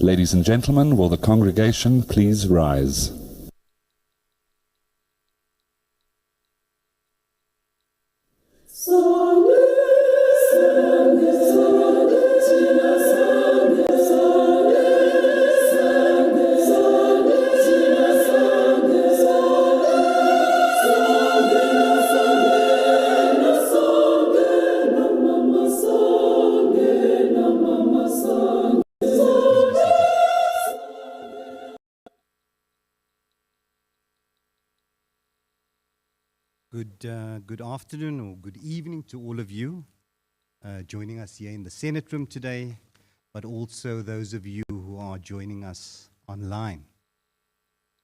Ladies and gentlemen, will the congregation please rise? Good afternoon or good evening to all of you joining us here in the Senate room today, but also those of you who are joining us online.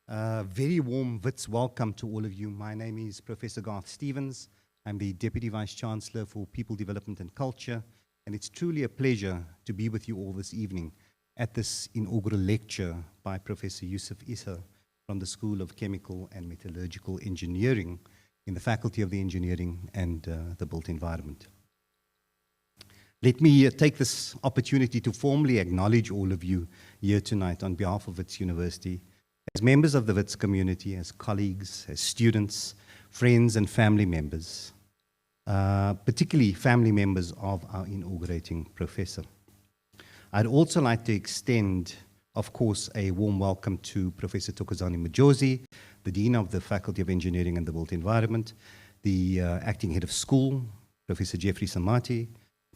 Very warm Wits welcome to all of you. My name is Professor Garth Stevens. I'm the Deputy Vice Chancellor for People Development and Culture, and it's truly a pleasure to be with you all this evening at this inaugural lecture by Professor Yusuf from the School of Chemical and Metallurgical Engineering in the Faculty of the Engineering and the Built Environment. Let me take this opportunity to formally acknowledge all of you here tonight on behalf of Wits University, as members of the Wits community, as colleagues, as students, friends and family members, particularly family members of our inaugurating professor. I'd also like to extend, of course, a warm welcome to Professor Thokozani Majosi, the Dean of the Faculty of Engineering and the Built Environment, the Acting Head of School, Professor Jeffrey Samati,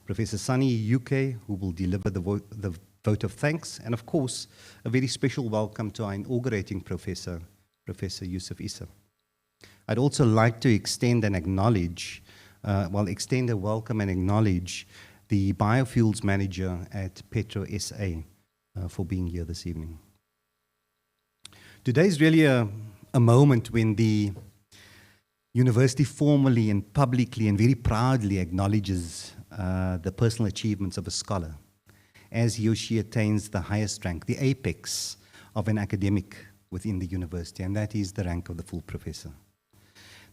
Professor Sunny UK, who will deliver the vote of thanks, and of course, a very special welcome to our inaugurating professor, Professor Yusuf Issa. I'd also like to extend and acknowledge, extend a welcome and acknowledge the biofuels manager at Petro SA for being here this evening. Today is really a moment when the university formally and publicly and very proudly acknowledges the personal achievements of a scholar as he or she attains the highest rank, the apex of an academic within the university, and that is the rank of the full professor.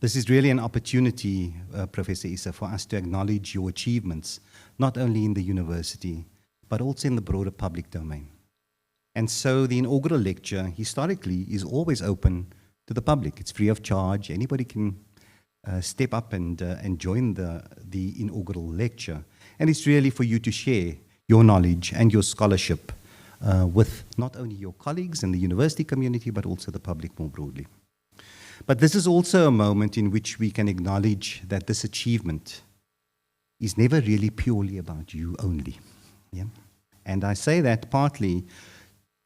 This is really an opportunity, Professor Issa, for us to acknowledge your achievements, not only in the university, but also in the broader public domain. And so the inaugural lecture, historically, is always open to the public. It's free of charge. Anybody can step up and join the inaugural lecture. And it's really for you to share your knowledge and your scholarship with not only your colleagues in the university community, but also the public more broadly. But this is also a moment in which we can acknowledge that this achievement is never really purely about you only. Yeah? And I say that partly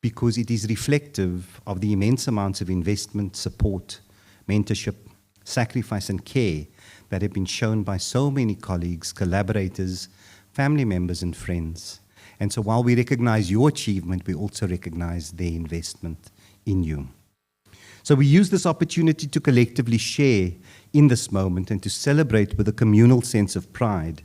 because it is reflective of the immense amounts of investment, support, mentorship, sacrifice and care that have been shown by so many colleagues, collaborators, family members and friends. And so while we recognize your achievement, we also recognize their investment in you. So we use this opportunity to collectively share in this moment and to celebrate with a communal sense of pride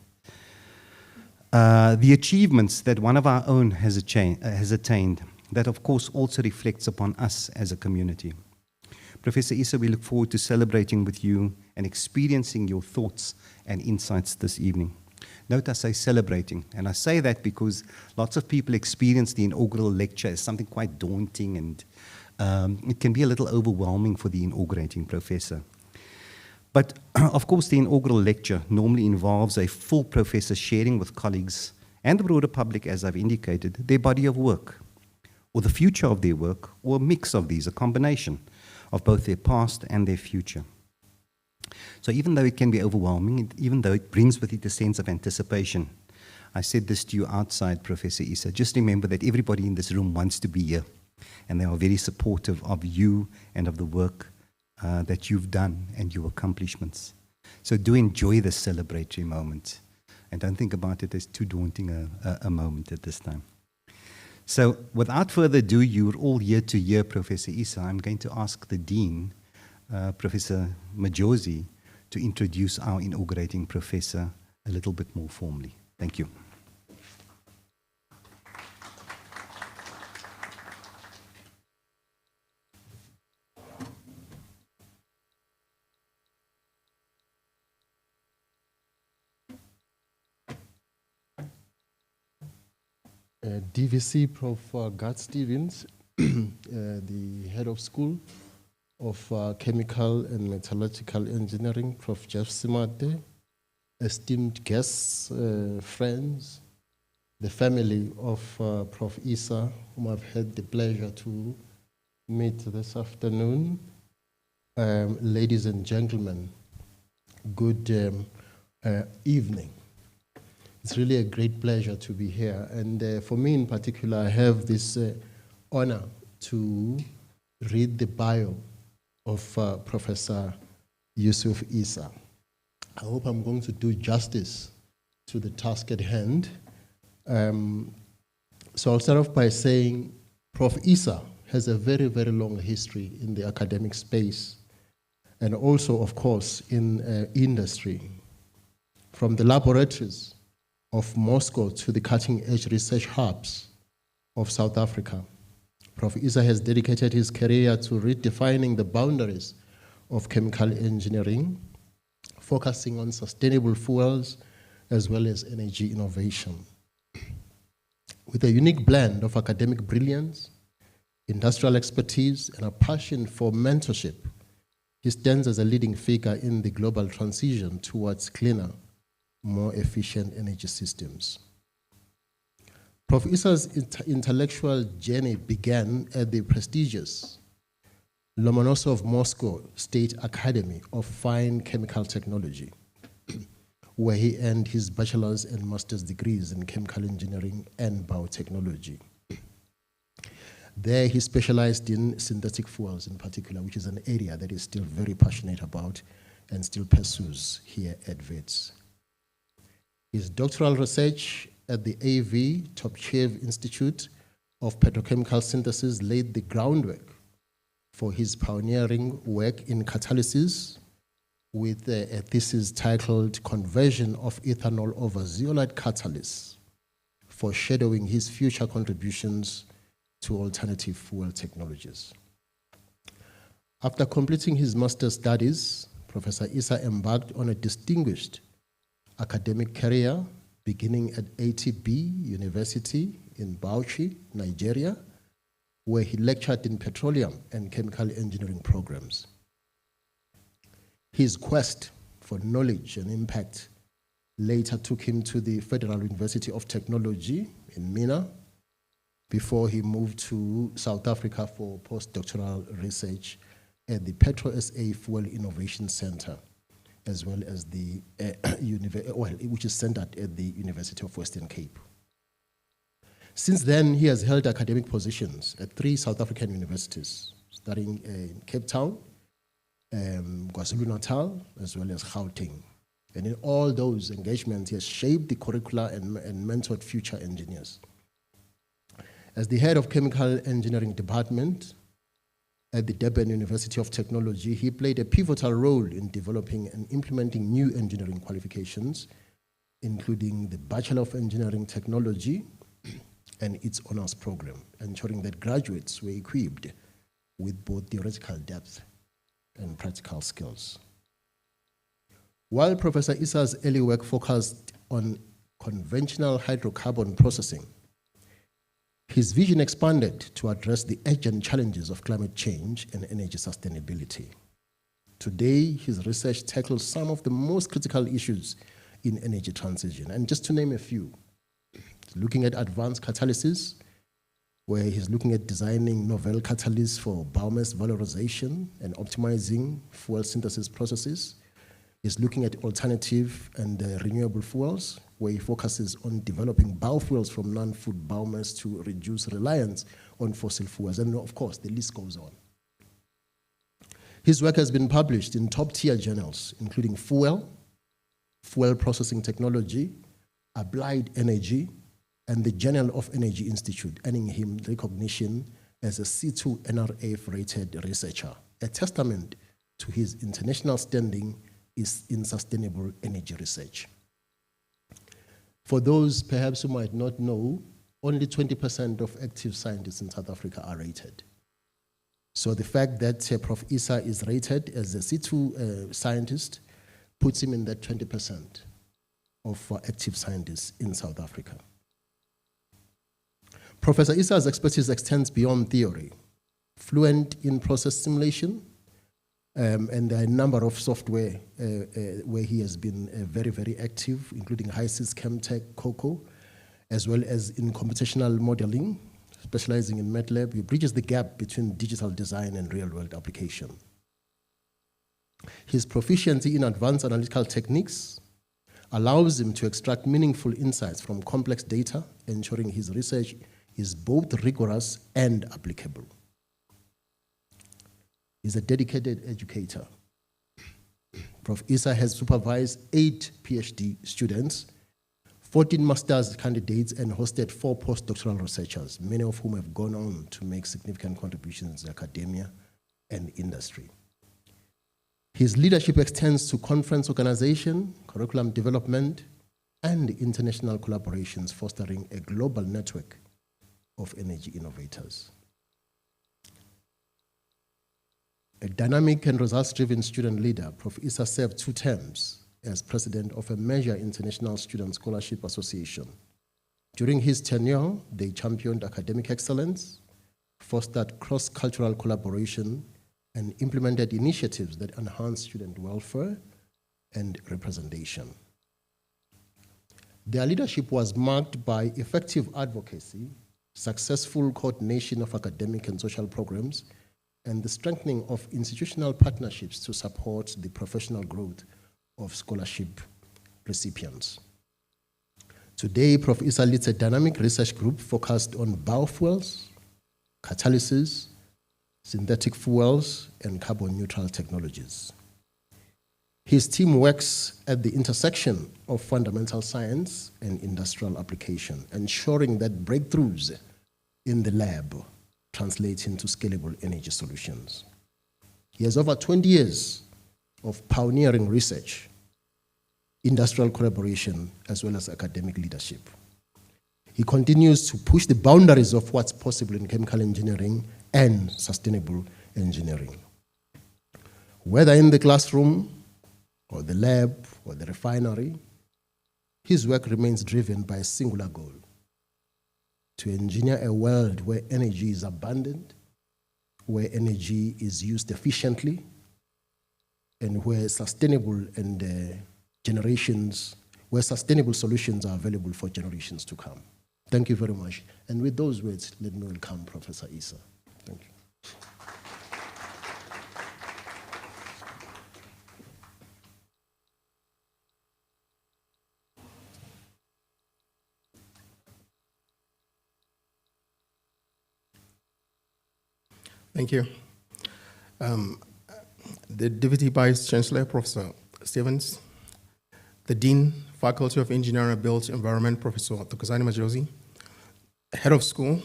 the achievements that one of our own has attained, that of course also reflects upon us as a community. Professor Issa, we look forward to celebrating with you and experiencing your thoughts and insights this evening. Note I say celebrating, and I say that because lots of people experience the inaugural lecture as something quite daunting, and it can be a little overwhelming for the inaugurating professor. But of course the inaugural lecture normally involves a full professor sharing with colleagues and the broader public, as I've indicated, their body of work, or the future of their work, or a mix of these, a combination of both their past and their future. So even though it can be overwhelming, even though it brings with it a sense of anticipation, I said this to you outside, Professor Issa, just remember that everybody in this room wants to be here, and they are very supportive of you and of the work that you've done and your accomplishments. So do enjoy this celebratory moment, and don't think about it as too daunting a moment at this time. So without further ado, you're all here to hear Professor Issa. I'm going to ask the Dean, Professor Majosi, to introduce our inaugurating professor a little bit more formally. Thank you. DVC Prof. Gart Stevens, the head of school of Chemical and Metallurgical Engineering, Prof. Jeff Simate, esteemed guests, friends, the family of Prof. Isa, whom I've had the pleasure to meet this afternoon. Ladies and gentlemen, good evening. It's really a great pleasure to be here. And for me in particular, I have this honor to read the bio of Professor Yusuf Isa. I hope I'm going to do justice to the task at hand. So I'll start off by saying Prof. Isa has a very, very long history in the academic space and also, of course, in industry. From the laboratories of Moscow to the cutting-edge research hubs of South Africa, Prof. Isa has dedicated his career to redefining the boundaries of chemical engineering, focusing on sustainable fuels as well as energy innovation. With a unique blend of academic brilliance, industrial expertise, and a passion for mentorship, he stands as a leading figure in the global transition towards cleaner, more efficient energy systems. Prof. Isa's intellectual journey began at the prestigious Lomonosov Moscow State Academy of Fine Chemical Technology, where he earned his bachelor's and master's degrees in chemical engineering and biotechnology. There he specialized in synthetic fuels in particular, which is an area that he's still very passionate about and still pursues here at WITS. His doctoral research at the AV Topchev Institute of Petrochemical Synthesis laid the groundwork for his pioneering work in catalysis with a thesis titled Conversion of Ethanol over Zeolite Catalyst, foreshadowing his future contributions to alternative fuel technologies. After completing his master's studies, Professor Isa embarked on a distinguished academic career beginning at ATB University in Bauchi, Nigeria, where he lectured in petroleum and chemical engineering programs. His quest for knowledge and impact later took him to the Federal University of Technology in Mina before he moved to South Africa for postdoctoral research at the Petro SA Fuel Innovation Center, as well as the which is centered at the University of Western Cape. Since then, he has held academic positions at 3 South African universities, starting in Cape Town, KwaZulu-Natal, as well as Gauteng. And in all those engagements, he has shaped the curricula and mentored future engineers. As the head of Chemical Engineering Department at the Durban University of Technology, he played a pivotal role in developing and implementing new engineering qualifications, including the Bachelor of Engineering Technology and its honors program, ensuring that graduates were equipped with both theoretical depth and practical skills. While Professor Isa's early work focused on conventional hydrocarbon processing, his vision expanded to address the urgent challenges of climate change and energy sustainability. Today, his research tackles some of the most critical issues in energy transition. And just to name a few, he's looking at advanced catalysis, where he's looking at designing novel catalysts for biomass valorization and optimizing fuel synthesis processes. He's looking at alternative and renewable fuels, where he focuses on developing biofuels from non-food biomass to reduce reliance on fossil fuels. And of course, the list goes on. His work has been published in top-tier journals, including Fuel Processing Technology, Applied Energy, and the Journal of Energy Institute, earning him recognition as a C2 NRF-rated researcher, a testament to his international standing in sustainable energy research. For those perhaps who might not know, only 20% of active scientists in South Africa are rated. So the fact that Prof. Isa is rated as a C2 scientist puts him in that 20% of active scientists in South Africa. Professor Isa's expertise extends beyond theory. Fluent in process simulation, and there are a number of software where he has been very, very active, including HiSys, Chemtech, COCO, as well as in computational modeling, specializing in MATLAB. He bridges the gap between digital design and real-world application. His proficiency in advanced analytical techniques allows him to extract meaningful insights from complex data, ensuring his research is both rigorous and applicable. He's a dedicated educator. Prof. Isa has supervised 8 PhD students, 14 master's candidates, and hosted 4 postdoctoral researchers, many of whom have gone on to make significant contributions to academia and industry. His leadership extends to conference organization, curriculum development, and international collaborations, fostering a global network of energy innovators. A dynamic and results-driven student leader, Prof. Isa served 2 terms as president of a major international student scholarship association. During his tenure, they championed academic excellence, fostered cross-cultural collaboration, and implemented initiatives that enhance student welfare and representation. Their leadership was marked by effective advocacy, successful coordination of academic and social programs, and the strengthening of institutional partnerships to support the professional growth of scholarship recipients. Today, Prof. Isa leads a dynamic research group focused on biofuels, catalysis, synthetic fuels, and carbon-neutral technologies. His team works at the intersection of fundamental science and industrial application, ensuring that breakthroughs in the lab translate into scalable energy solutions. He has over 20 years of pioneering research, industrial collaboration, as well as academic leadership. He continues to push the boundaries of what's possible in chemical engineering and sustainable engineering. Whether in the classroom, or the lab, or the refinery, his work remains driven by a singular goal: to engineer a world where energy is abundant, where energy is used efficiently, and where sustainable solutions are available for generations to come. Thank you very much. And with those words, let me welcome Professor Isa. Thank you. Thank you. The Deputy Vice Chancellor, Professor Stevens, the Dean, Faculty of Engineering and Built Environment, Professor Thokozani Majosi, Head of School,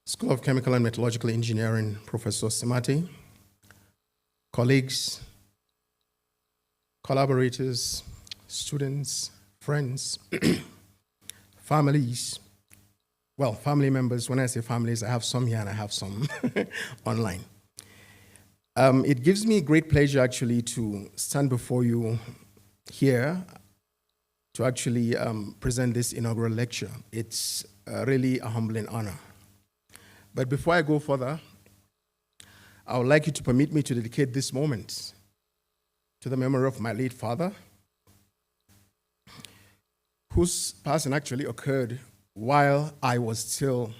School of Chemical and Metallurgical Engineering, Professor Simati, colleagues, collaborators, students, friends, families. Well, family members, when I say families, I have some here and I have some online. It gives me great pleasure actually to stand before you here to actually present this inaugural lecture. It's really a humbling honor. But before I go further, I would like you to permit me to dedicate this moment to the memory of my late father, whose passing actually occurred while I was still,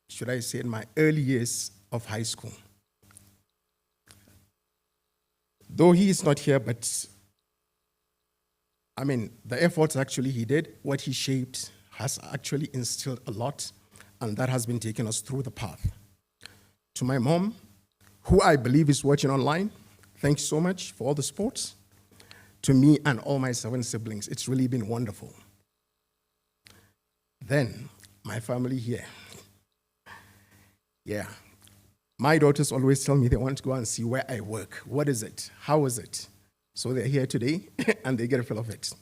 should I say, in my early years of high school. Though he is not here, but I mean, the efforts actually he did, what he shaped, has actually instilled a lot, and that has been taking us through the path. To my mom, who I believe is watching online, thanks so much for all the support. To me and all my 7 siblings, it's really been wonderful. Then, my family here. Yeah. My daughters always tell me they want to go and see where I work. What is it? How is it? So they're here today, and they get a feel of it.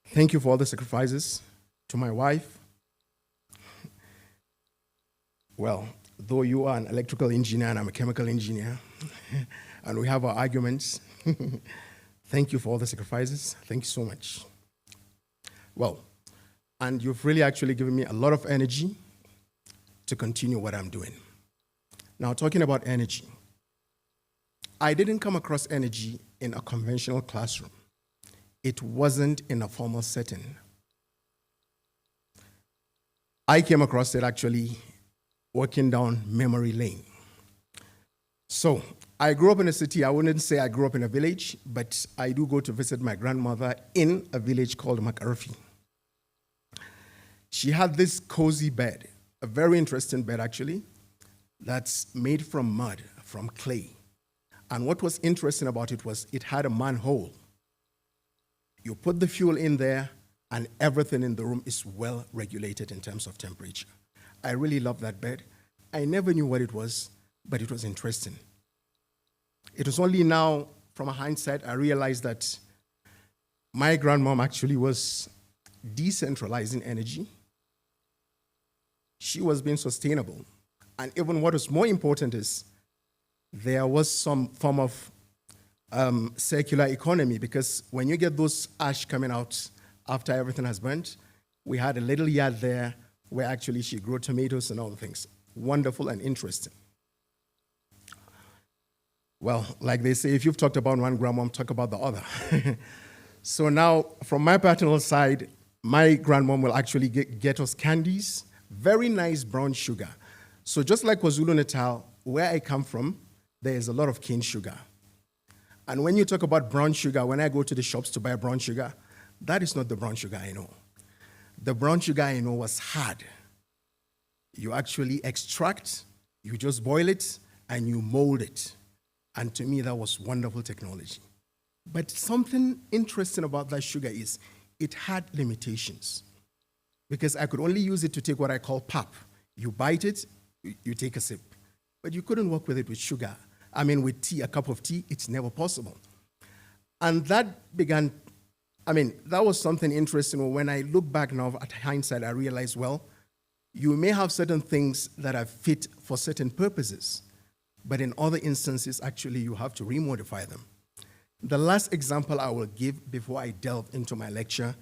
Thank you for all the sacrifices. To my wife, well, though you are an electrical engineer and I'm a chemical engineer, and we have our arguments, thank you for all the sacrifices. Thank you so much. Well, and you've really actually given me a lot of energy to continue what I'm doing. Now, talking about energy, I didn't come across energy in a conventional classroom. It wasn't in a formal setting. I came across it actually walking down memory lane. So I grew up in a city. I wouldn't say I grew up in a village, but I do go to visit my grandmother in a village called Biography. She had this cozy bed, a very interesting bed actually, that's made from mud, from clay. And what was interesting about it was it had a manhole. You put the fuel in there, and everything in the room is well regulated in terms of temperature. I really love that bed. I never knew what it was, but it was interesting. It was only now, from a hindsight, I realized that my grandmom actually was decentralizing energy. She was being sustainable. And even what was more important is there was some form of circular economy, because when you get those ash coming out after everything has burnt, we had a little yard there where actually she grew tomatoes and all the things. Wonderful and interesting. Well, like they say, if you've talked about one grandmom, talk about the other. So now, from my paternal side, my grandmom will actually get us candies, very nice brown sugar. So just like KwaZulu-Natal, where I come from, there is a lot of cane sugar. And when you talk about brown sugar, when I go to the shops to buy brown sugar, that is not the brown sugar I know. The brown sugar I know was hard. You actually extract, you just boil it, and you mold it. And to me, that was wonderful technology. But something interesting about that sugar is it had limitations, because I could only use it to take what I call pap. You bite it, you take a sip. But you couldn't work with it with sugar. I mean, with tea, a cup of tea, it's never possible. And that began, that was something interesting. When I look back now at hindsight, I realized, well, you may have certain things that are fit for certain purposes, but in other instances, actually, you have to remodify them. The last example I will give before I delve into my lecture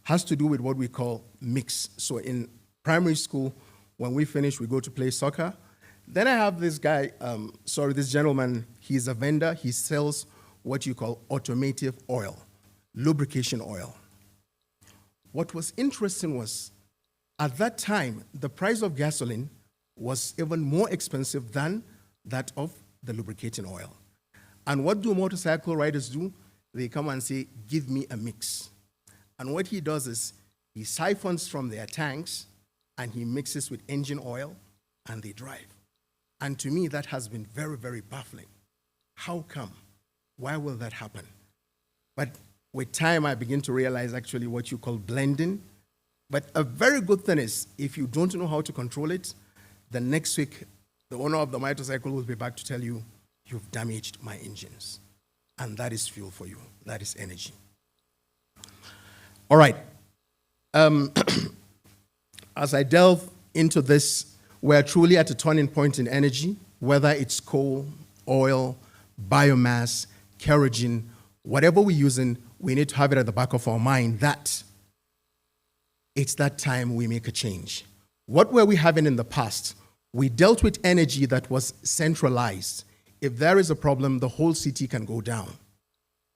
has to do with what we call mix. So in primary school, when we finish, we go to play soccer. Then I have this guy, this gentleman, he's a vendor. He sells what you call automotive oil, lubrication oil. What was interesting was, at that time, the price of gasoline was even more expensive than that of the lubricating oil. And what do motorcycle riders do? They come and say, give me a mix. And what he does is he siphons from their tanks and he mixes with engine oil and they drive. And to me, that has been very, very baffling. How come? Why will that happen? But with time, I begin to realize actually what you call blending. But a very good thing is, if you don't know how to control it, the next week, the owner of the motorcycle will be back to tell you, you've damaged my engines. And that is fuel for you. That is energy. All right. As I delve into this, we're truly at a turning point in energy, whether it's coal, oil, biomass, kerosene, whatever we're using, we need to have it at the back of our mind that it's that time we make a change. What were we having in the past? We dealt with energy that was centralized. If there is a problem, the whole city can go down.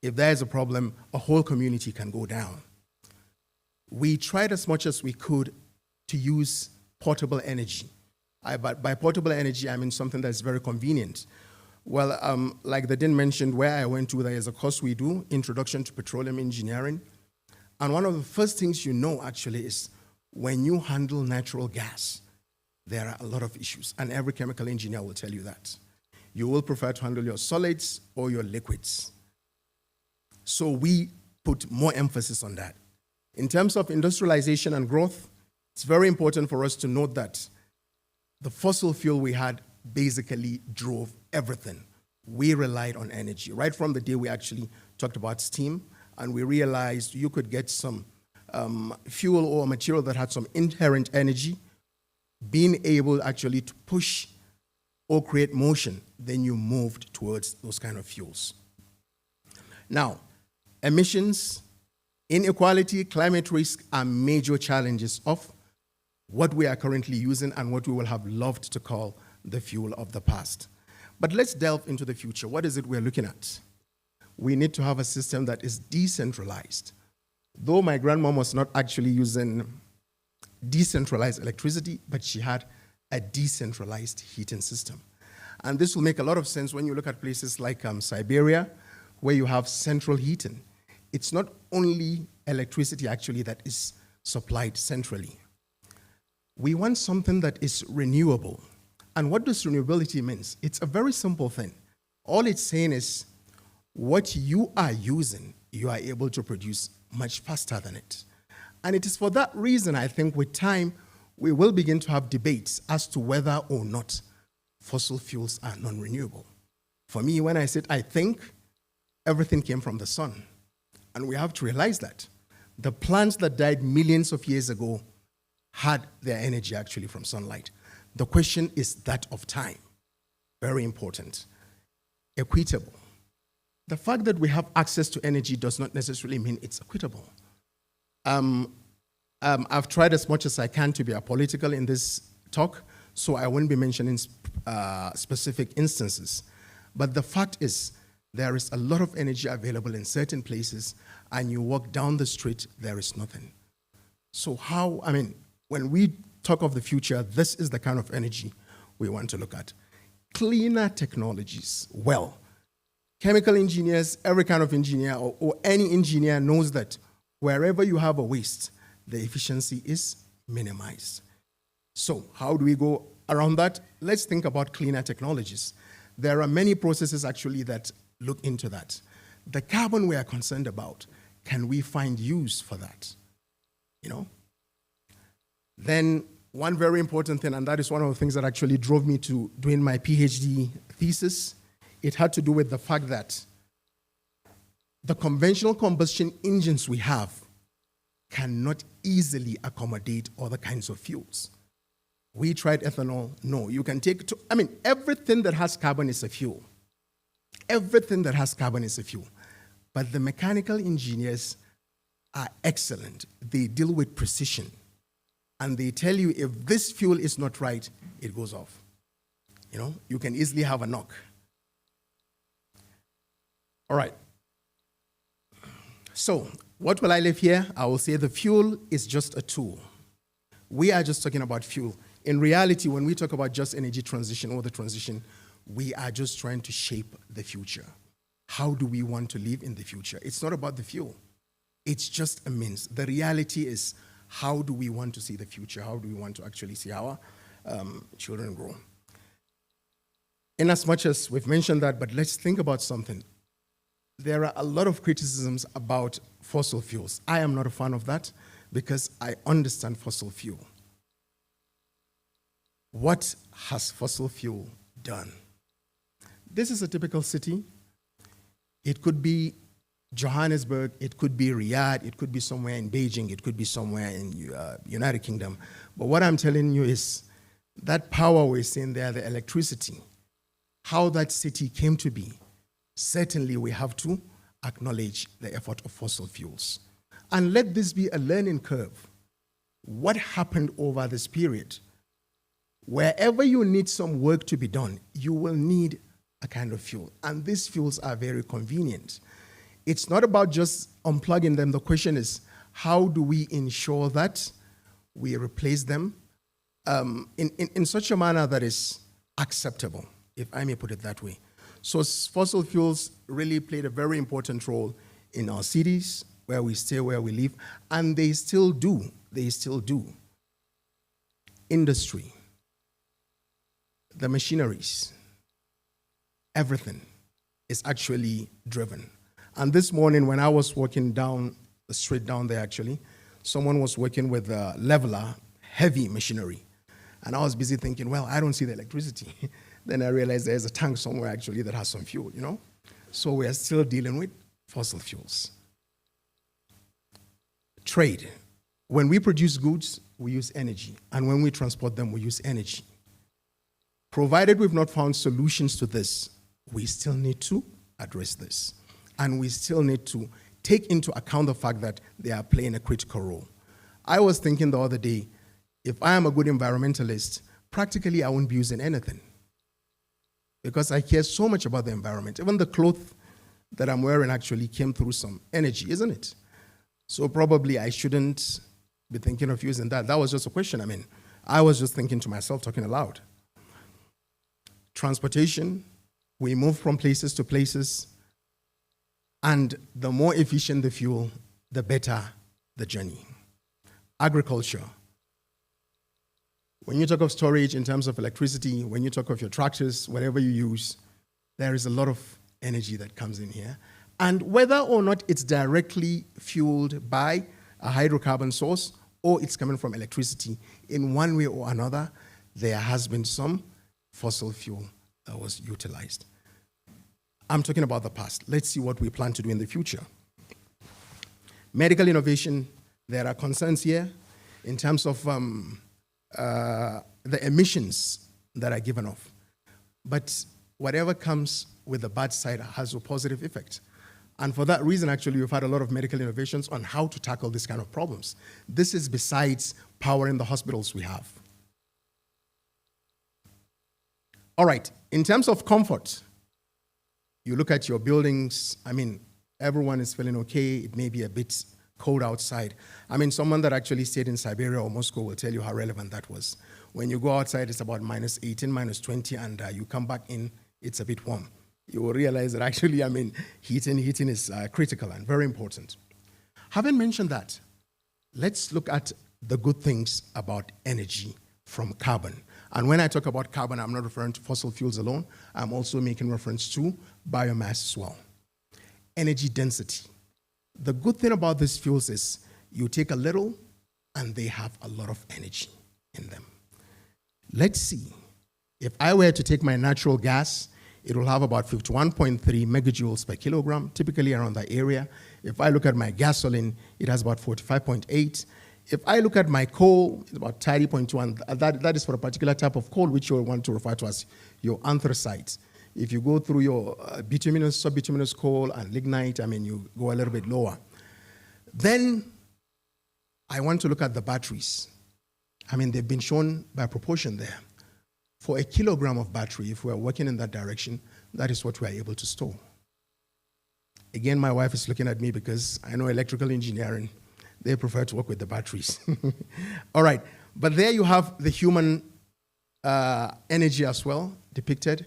If there is a problem, a whole community can go down. We tried as much as we could to use portable energy. By portable energy, I mean something that's very convenient. Well, like the Dean mentioned, where I went to, there is a course we do, Introduction to Petroleum Engineering. And one of the first things you know, actually, is when you handle natural gas, there are a lot of issues. And every chemical engineer will tell you that. You will prefer to handle your solids or your liquids. So we put more emphasis on that. In terms of industrialization and growth, it's very important for us to note that the fossil fuel we had basically drove everything. We relied on energy. Right from the day we actually talked about steam, and we realized you could get some fuel or material that had some inherent energy, being able actually to push or create motion, then you moved towards those kind of fuels. Now, emissions Inequality, climate risk are major challenges of what we are currently using and what we will have loved to call the fuel of the past. But let's delve into the future. What is it we're looking at? We need to have a system that is decentralized. Though my grandmom was not actually using decentralized electricity, but she had a decentralized heating system. And this will make a lot of sense when you look at places like Siberia, where you have central heating. It's not only electricity actually that is supplied centrally. We want something that is renewable. And what does renewability mean? It's a very simple thing. All it's saying is what you are using, you are able to produce much faster than it. And it is for that reason, I think, with time, we will begin to have debates as to whether or not fossil fuels are non-renewable. For me, when I said I think, everything came from the sun. And we have to realize that. The plants that died millions of years ago had their energy actually from sunlight. The question is that of time. Very important. Equitable. The fact that we have access to energy does not necessarily mean it's equitable. I've tried as much as I can to be apolitical in this talk, so I won't be mentioning specific instances. But the fact is, there is a lot of energy available in certain places, and you walk down the street, there is nothing. So when we talk of the future, this is the kind of energy we want to look at. Cleaner technologies. Well, chemical engineers, every kind of engineer, or any engineer knows that wherever you have a waste, the efficiency is minimized. So how do we go around that? Let's think about cleaner technologies. There are many processes actually that look into that. The carbon we are concerned about, can we find use for that? Then one very important thing, and that is one of the things that actually drove me to doing my PhD thesis, it had to do with the fact that the conventional combustion engines we have cannot easily accommodate other kinds of fuels. We tried ethanol. No, you can take, everything that has carbon is a fuel. Everything that has carbon is a fuel. But the mechanical engineers are excellent. They deal with precision. And they tell you if this fuel is not right, it goes off. You can easily have a knock. All right. So, what will I leave here? I will say the fuel is just a tool. We are just talking about fuel. In reality, when we talk about just energy transition or the transition, we are just trying to shape the future. How do we want to live in the future? It's not about the fuel. It's just a means. The reality is, how do we want to see the future? How do we want to actually see our children grow? In as much as we've mentioned that, but let's think about something. There are a lot of criticisms about fossil fuels. I am not a fan of that because I understand fossil fuel. What has fossil fuel done? This is a typical city. It could be Johannesburg, it could be Riyadh, it could be somewhere in Beijing, it could be somewhere in United Kingdom. But what I'm telling you is that power we're seeing there, the electricity, how that city came to be, certainly we have to acknowledge the effort of fossil fuels. And let this be a learning curve. What happened over this period? Wherever you need some work to be done, you will need a kind of fuel. And these fuels are very convenient. It's not about just unplugging them. The question is, how do we ensure that we replace them in such a manner that is acceptable, if I may put it that way? So fossil fuels really played a very important role in our cities, where we stay, where we live, and they still do. They still do. Industry, the machineries, everything is actually driven. And this morning, when I was walking down the street down there, actually, someone was working with a leveler, heavy machinery. And I was busy thinking, well, I don't see the electricity. Then I realized there's a tank somewhere, actually, that has some fuel, So we are still dealing with fossil fuels. Trade. When we produce goods, we use energy. And when we transport them, we use energy. Provided we've not found solutions to this, we still need to address this. And we still need to take into account the fact that they are playing a critical role. I was thinking the other day, if I am a good environmentalist, practically I won't be using anything because I care so much about the environment. Even the clothes that I'm wearing actually came through some energy, isn't it? So probably I shouldn't be thinking of using that. That was just a question. I mean, I was just thinking to myself, talking aloud. Transportation, we move from places to places, and the more efficient the fuel, the better the journey. Agriculture. When you talk of storage in terms of electricity, when you talk of your tractors, whatever you use, there is a lot of energy that comes in here. And whether or not it's directly fueled by a hydrocarbon source or it's coming from electricity, in one way or another, there has been some fossil fuel that was utilized. I'm talking about the past. Let's see what we plan to do in the future. Medical innovation, there are concerns here in terms of the emissions that are given off. But whatever comes with the bad side has a positive effect. And for that reason, actually, we've had a lot of medical innovations on how to tackle this kind of problems. This is besides powering the hospitals we have. All right, in terms of comfort, you look at your buildings, I mean, everyone is feeling okay. It may be a bit cold outside. I mean, someone that actually stayed in Siberia or Moscow will tell you how relevant that was. When you go outside, it's about minus 18, minus 20, and you come back in, it's a bit warm. You will realize that actually, I mean, heating is critical and very important. Having mentioned that, let's look at the good things about energy from carbon. And when I talk about carbon, I'm not referring to fossil fuels alone. I'm also making reference to biomass as well. Energy density. The good thing about these fuels is you take a little and they have a lot of energy in them. Let's see. If I were to take my natural gas, it will have about 51.3 megajoules per kilogram, typically around that area. If I look at my gasoline, it has about 45.8. If I look at my coal, it's about 30.2, and that is for a particular type of coal, which you want to refer to as your anthracite. If you go through your bituminous, subbituminous coal and lignite, I mean, you go a little bit lower. Then I want to look at the batteries. I mean, they've been shown by proportion there. For a kilogram of battery, if we are working in that direction, that is what we are able to store. Again, my wife is looking at me because I know electrical engineering, they prefer to work with the batteries. All right, but there you have the human energy as well depicted,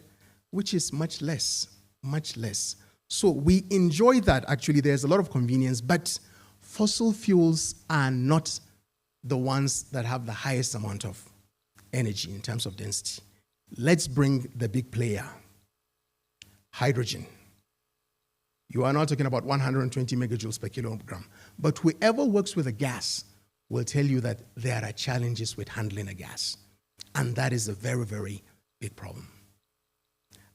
which is much less, much less. So we enjoy that. Actually, there's a lot of convenience, but fossil fuels are not the ones that have the highest amount of energy in terms of density. Let's bring the big player, hydrogen. You are now talking about 120 megajoules per kilogram. But whoever works with a gas will tell you that there are challenges with handling a gas. And that is a very, very big problem.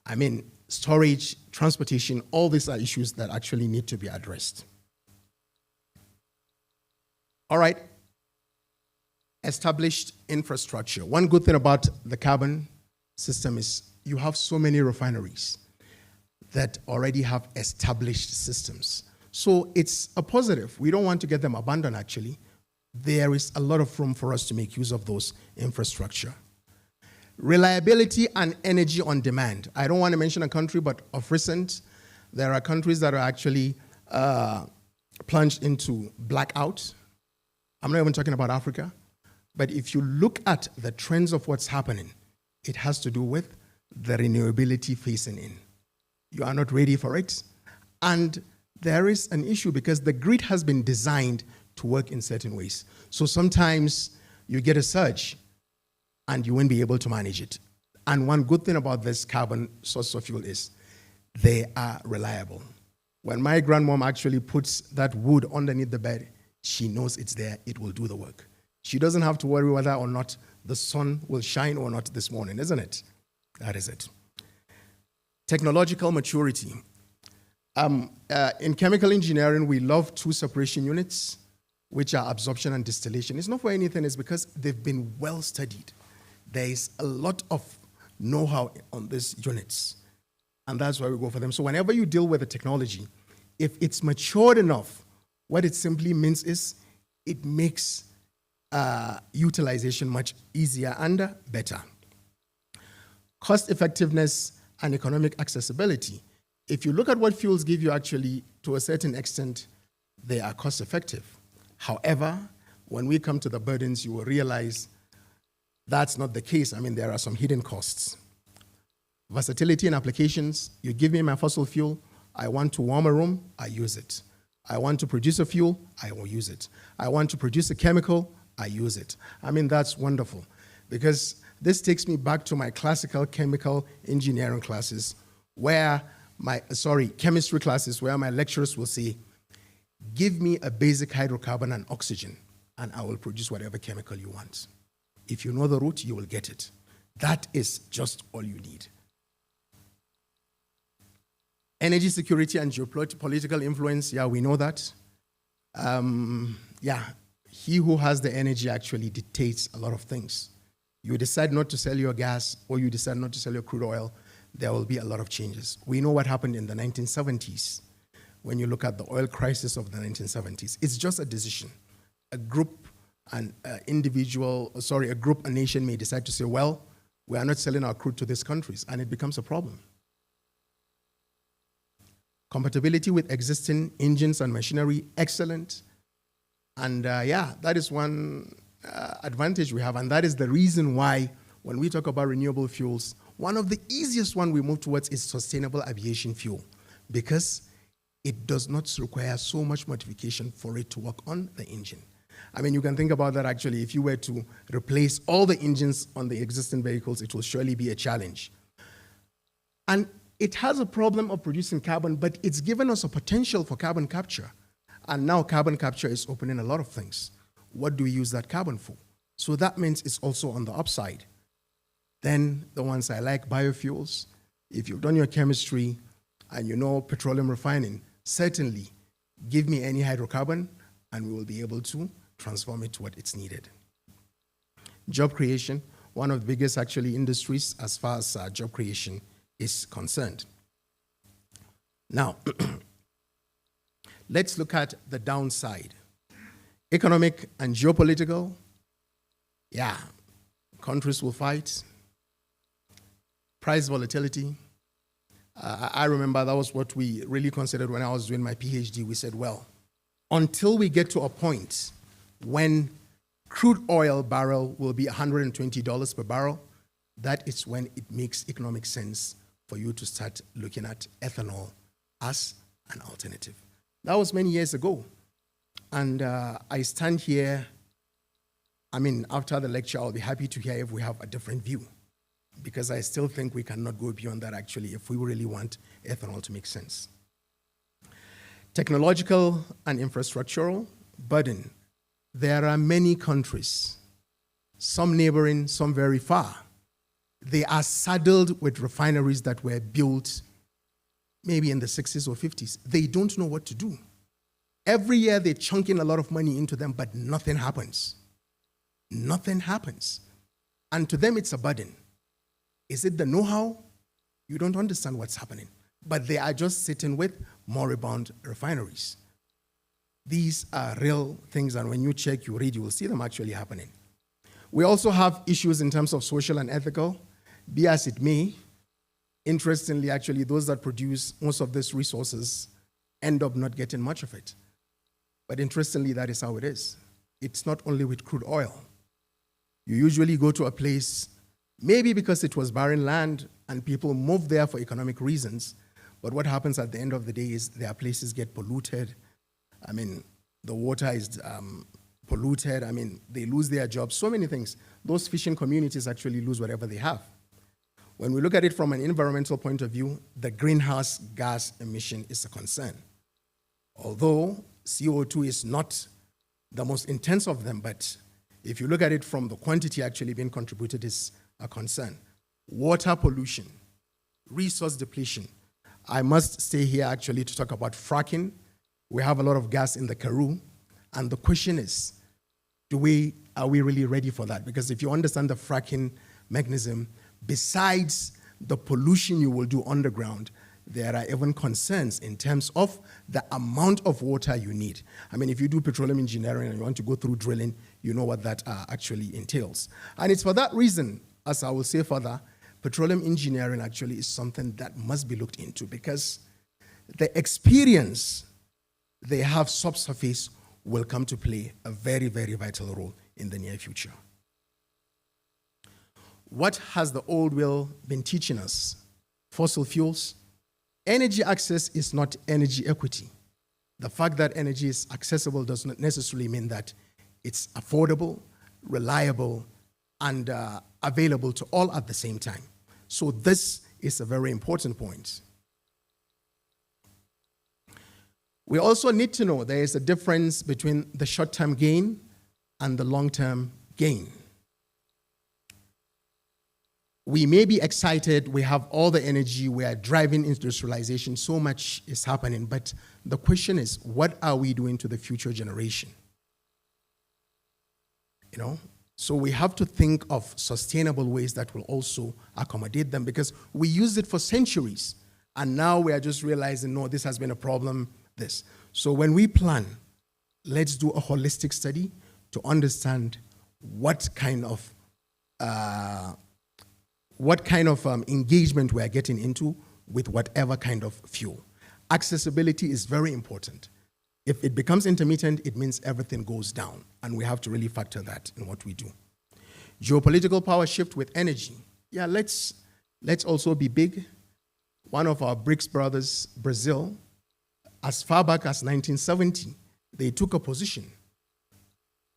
I mean, storage, transportation, all these are issues that actually need to be addressed. All right. Established infrastructure. One good thing about the carbon system is you have so many refineries that already have established systems. So it's a positive. We don't want to get them abandoned, actually. There is a lot of room for us to make use of those infrastructure. Reliability and energy on demand. I don't want to mention a country, but of recent, there are countries that are actually plunged into blackout. I'm not even talking about Africa. But if you look at the trends of what's happening, it has to do with the renewability phasing in. You are not ready for it. And there is an issue because the grid has been designed to work in certain ways. So sometimes you get a surge and you won't be able to manage it. And one good thing about this carbon source of fuel is they are reliable. When my grandmom actually puts that wood underneath the bed, she knows it's there, it will do the work. She doesn't have to worry whether or not the sun will shine or not this morning, isn't it? That is it. Technological maturity. In chemical engineering, we love two separation units, which are absorption and distillation. It's not for anything, it's because they've been well studied. There is a lot of know-how on these units, and that's why we go for them. So whenever you deal with the technology, if it's matured enough, what it simply means is it makes utilization much easier and better. Cost effectiveness and economic accessibility. If you look at what fuels give you, actually, to a certain extent, they are cost effective. However, when we come to the burdens, you will realize that's not the case. I mean, there are some hidden costs. Versatility in applications. You give me my fossil fuel, I want to warm a room, I use it. I want to produce a fuel, I will use it. I want to produce a chemical, I use it. I mean, that's wonderful, because this takes me back to my classical chemical engineering classes, where chemistry classes, where my lecturers will say, give me a basic hydrocarbon and oxygen, and I will produce whatever chemical you want. If you know the route, you will get it. That is just all you need. Energy security and geopolitical influence, yeah, we know that. He who has the energy actually dictates a lot of things. You decide not to sell your gas, or you decide not to sell your crude oil, there will be a lot of changes. We know what happened in the 1970s. When you look at the oil crisis of the 1970s, it's just a decision. A group, a nation may decide to say, well, we are not selling our crude to these countries, and it becomes a problem. Compatibility with existing engines and machinery, excellent. And that is one advantage we have, and that is the reason why when we talk about renewable fuels, one of the easiest one we move towards is sustainable aviation fuel, because it does not require so much modification for it to work on the engine. I mean, you can think about that actually. If you were to replace all the engines on the existing vehicles, it will surely be a challenge. And it has a problem of producing carbon, but it's given us a potential for carbon capture. And now carbon capture is opening a lot of things. What do we use that carbon for? So that means it's also on the upside. Then the ones I like, biofuels. If you've done your chemistry and you know petroleum refining, certainly give me any hydrocarbon and we will be able to transform it to what it's needed. Job creation, one of the biggest actually industries as far as job creation is concerned. Now, let's look at the downside. Economic and geopolitical, countries will fight. Price volatility. I remember that was what we really considered when I was doing my PhD. We said, well, until we get to a point when crude oil barrel will be $120 per barrel, that is when it makes economic sense for you to start looking at ethanol as an alternative. That was many years ago. And I stand here, after the lecture, I'll be happy to hear if we have a different view, because I still think we cannot go beyond that actually if we really want ethanol to make sense. Technological and infrastructural burden. There are many countries, some neighboring, some very far. They are saddled with refineries that were built maybe in the 60s or 50s. They don't know what to do. Every year they chunk in a lot of money into them, but nothing happens. Nothing happens. And to them it's a burden. Is it the know-how? You don't understand what's happening. But they are just sitting with moribund refineries. These are real things, and when you check, you read, you will see them actually happening. We also have issues in terms of social and ethical. Be as it may, interestingly, actually, those that produce most of these resources end up not getting much of it. But interestingly, that is how it is. It's not only with crude oil. You usually go to a place, maybe because it was barren land and people move there for economic reasons, but what happens at the end of the day is their places get polluted. The water is polluted. They lose their jobs, so many things. Those fishing communities actually lose whatever they have. When we look at it from an environmental point of view, the greenhouse gas emission is a concern. Although CO2 is not the most intense of them, but if you look at it from the quantity actually being contributed, is a concern. Water pollution, resource depletion. I must stay here actually to talk about fracking. We have a lot of gas in the Karoo, and the question is, are we really ready for that? Because if you understand the fracking mechanism, besides the pollution you will do underground, there are even concerns in terms of the amount of water you need. I mean, if you do petroleum engineering and you want to go through drilling, you know what that actually entails. And it's for that reason, as I will say further, petroleum engineering actually is something that must be looked into, because the experience they have subsurface will come to play a very, very vital role in the near future. What has the old world been teaching us? Fossil fuels. Energy access is not energy equity. The fact that energy is accessible does not necessarily mean that it's affordable, reliable, and available to all at the same time. So this is a very important point. We also need to know there is a difference between the short-term gain and the long-term gain. We may be excited, we have all the energy, we are driving industrialization, so much is happening, but the question is, what are we doing to the future generation? You know, so we have to think of sustainable ways that will also accommodate them, because we used it for centuries, and now we are just realizing, no, this has been a problem, this. So when we plan, let's do a holistic study to understand what kind of engagement we are getting into with whatever kind of fuel. Accessibility is very important. If it becomes intermittent, it means everything goes down, and we have to really factor that in what we do. Geopolitical power shift with energy. Yeah, let's also be big. One of our BRICS brothers, Brazil, as far back as 1970, they took a position.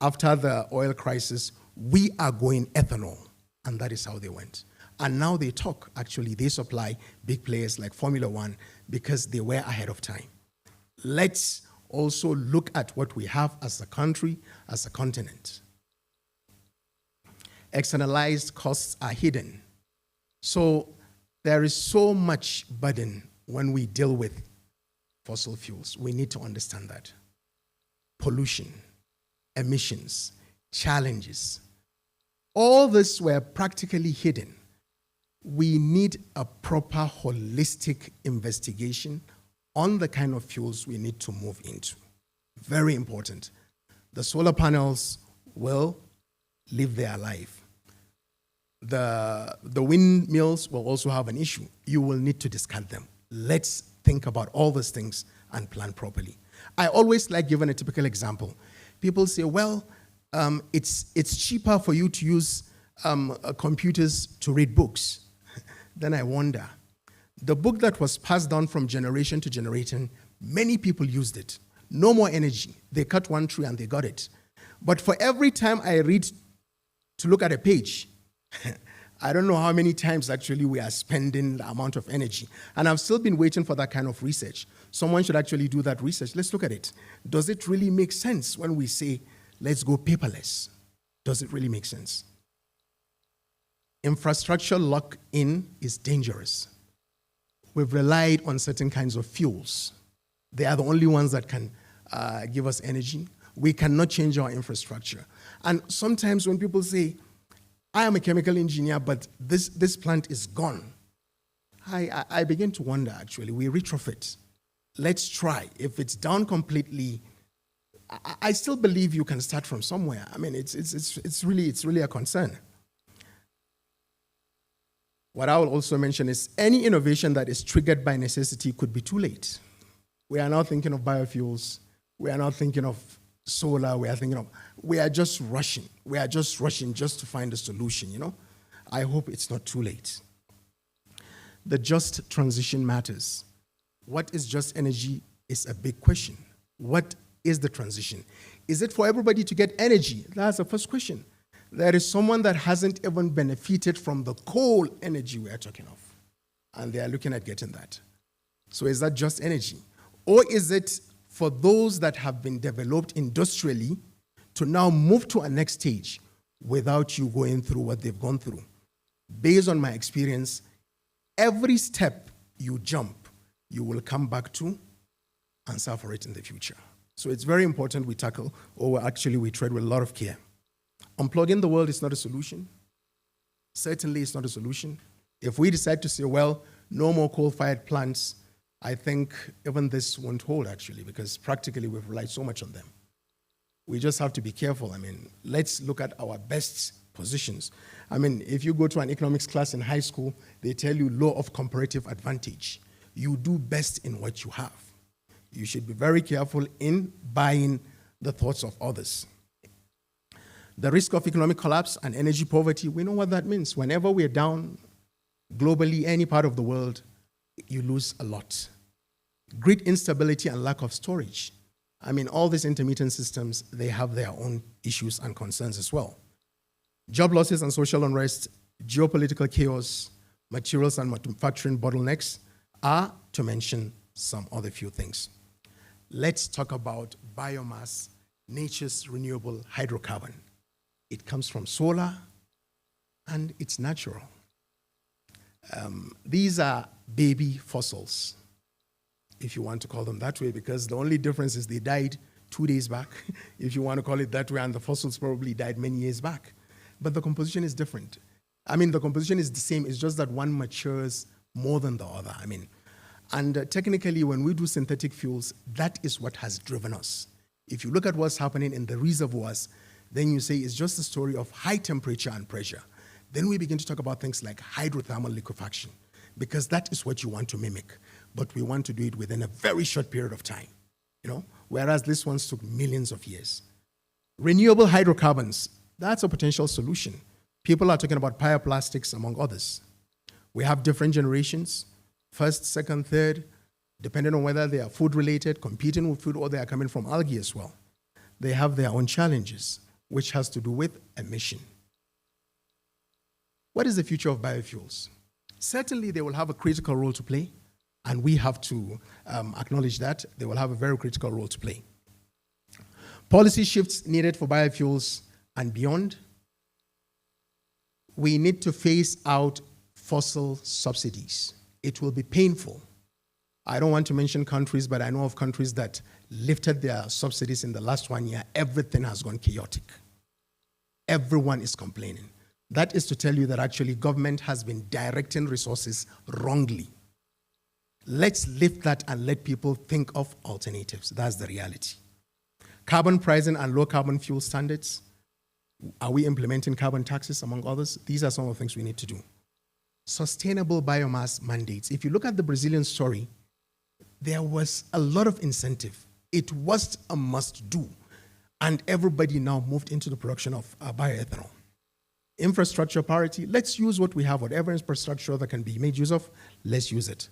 After the oil crisis, we are going ethanol, and that is how they went. And now they talk, actually, they supply big players like Formula One because they were ahead of time. Let's also look at what we have as a country, as a continent. Externalized costs are hidden. So there is so much burden when we deal with fossil fuels. We need to understand that. Pollution, emissions, challenges, all this were practically hidden. We need a proper holistic investigation on the kind of fuels we need to move into. Very important. The solar panels will live their life. The windmills will also have an issue. You will need to discard them. Let's think about all these things and plan properly. I always like giving a typical example. People say, well, it's cheaper for you to use computers to read books. Then I wonder, the book that was passed down from generation to generation, many people used it. No more energy. They cut one tree and they got it. But for every time I read to look at a page, I don't know how many times actually we are spending the amount of energy. And I've still been waiting for that kind of research. Someone should actually do that research. Let's look at it. Does it really make sense when we say, let's go paperless? Does it really make sense? Infrastructure lock-in is dangerous. We've relied on certain kinds of fuels. They are the only ones that can give us energy. We cannot change our infrastructure. And sometimes when people say, I am a chemical engineer, but this plant is gone, I begin to wonder, actually. We retrofit. Let's try. If it's down completely, I still believe you can start from somewhere. I mean, it's really a concern. What I will also mention is any innovation that is triggered by necessity could be too late. We are now thinking of biofuels. We are now thinking of solar. We are just rushing. We are just rushing just to find a solution, you know. I hope it's not too late. The just transition matters. What is just energy is a big question. What is the transition? Is it for everybody to get energy? That's the first question. There is someone that hasn't even benefited from the coal energy we are talking of, and they are looking at getting that. So is that just energy? Or is it for those that have been developed industrially to now move to a next stage without you going through what they've gone through? Based on my experience, every step you jump, you will come back to and suffer it in the future. So it's very important we tackle, or actually we tread with a lot of care. Unplugging the world is not a solution. Certainly it's not a solution. If we decide to say, well, no more coal-fired plants, I think even this won't hold actually, because practically we've relied so much on them. We just have to be careful. I mean, let's look at our best positions. I mean, if you go to an economics class in high school, they tell you law of comparative advantage. You do best in what you have. You should be very careful in buying the thoughts of others. The risk of economic collapse and energy poverty, we know what that means. Whenever we're down globally, any part of the world, you lose a lot. Grid instability and lack of storage. I mean, all these intermittent systems, they have their own issues and concerns as well. Job losses and social unrest, geopolitical chaos, materials and manufacturing bottlenecks are to mention some other few things. Let's talk about biomass, nature's renewable hydrocarbon. It comes from solar and it's natural. These are baby fossils, if you want to call them that way, because the only difference is they died 2 days back, if you want to call it that way, and the fossils probably died many years back. But the composition is different. I mean, the composition is the same, it's just that one matures more than the other. I mean, and technically, when we do synthetic fuels, that is what has driven us. If you look at what's happening in the reservoirs, then you say it's just a story of high temperature and pressure. Then we begin to talk about things like hydrothermal liquefaction, because that is what you want to mimic, but we want to do it within a very short period of time, whereas this ones took millions of years. Renewable hydrocarbons, that's a potential solution. People are talking about bioplastics, among others. We have different generations, first, second, third, depending on whether they are food-related, competing with food, or they are coming from algae as well. They have their own challenges, which has to do with emission. What is the future of biofuels? Certainly, they will have a critical role to play, and we have to acknowledge that. They will have a very critical role to play. Policy shifts needed for biofuels and beyond. We need to phase out fossil subsidies. It will be painful. I don't want to mention countries, but I know of countries that lifted their subsidies in the last 1 year. Everything has gone chaotic. Everyone is complaining. That is to tell you that actually government has been directing resources wrongly. Let's lift that and let people think of alternatives. That's the reality. Carbon pricing and low carbon fuel standards. Are we implementing carbon taxes, among others? These are some of the things we need to do. Sustainable biomass mandates. If you look at the Brazilian story, there was a lot of incentive. It was a must-do. And everybody now moved into the production of bioethanol. Infrastructure parity, let's use what we have, whatever infrastructure that can be made use of, let's use it.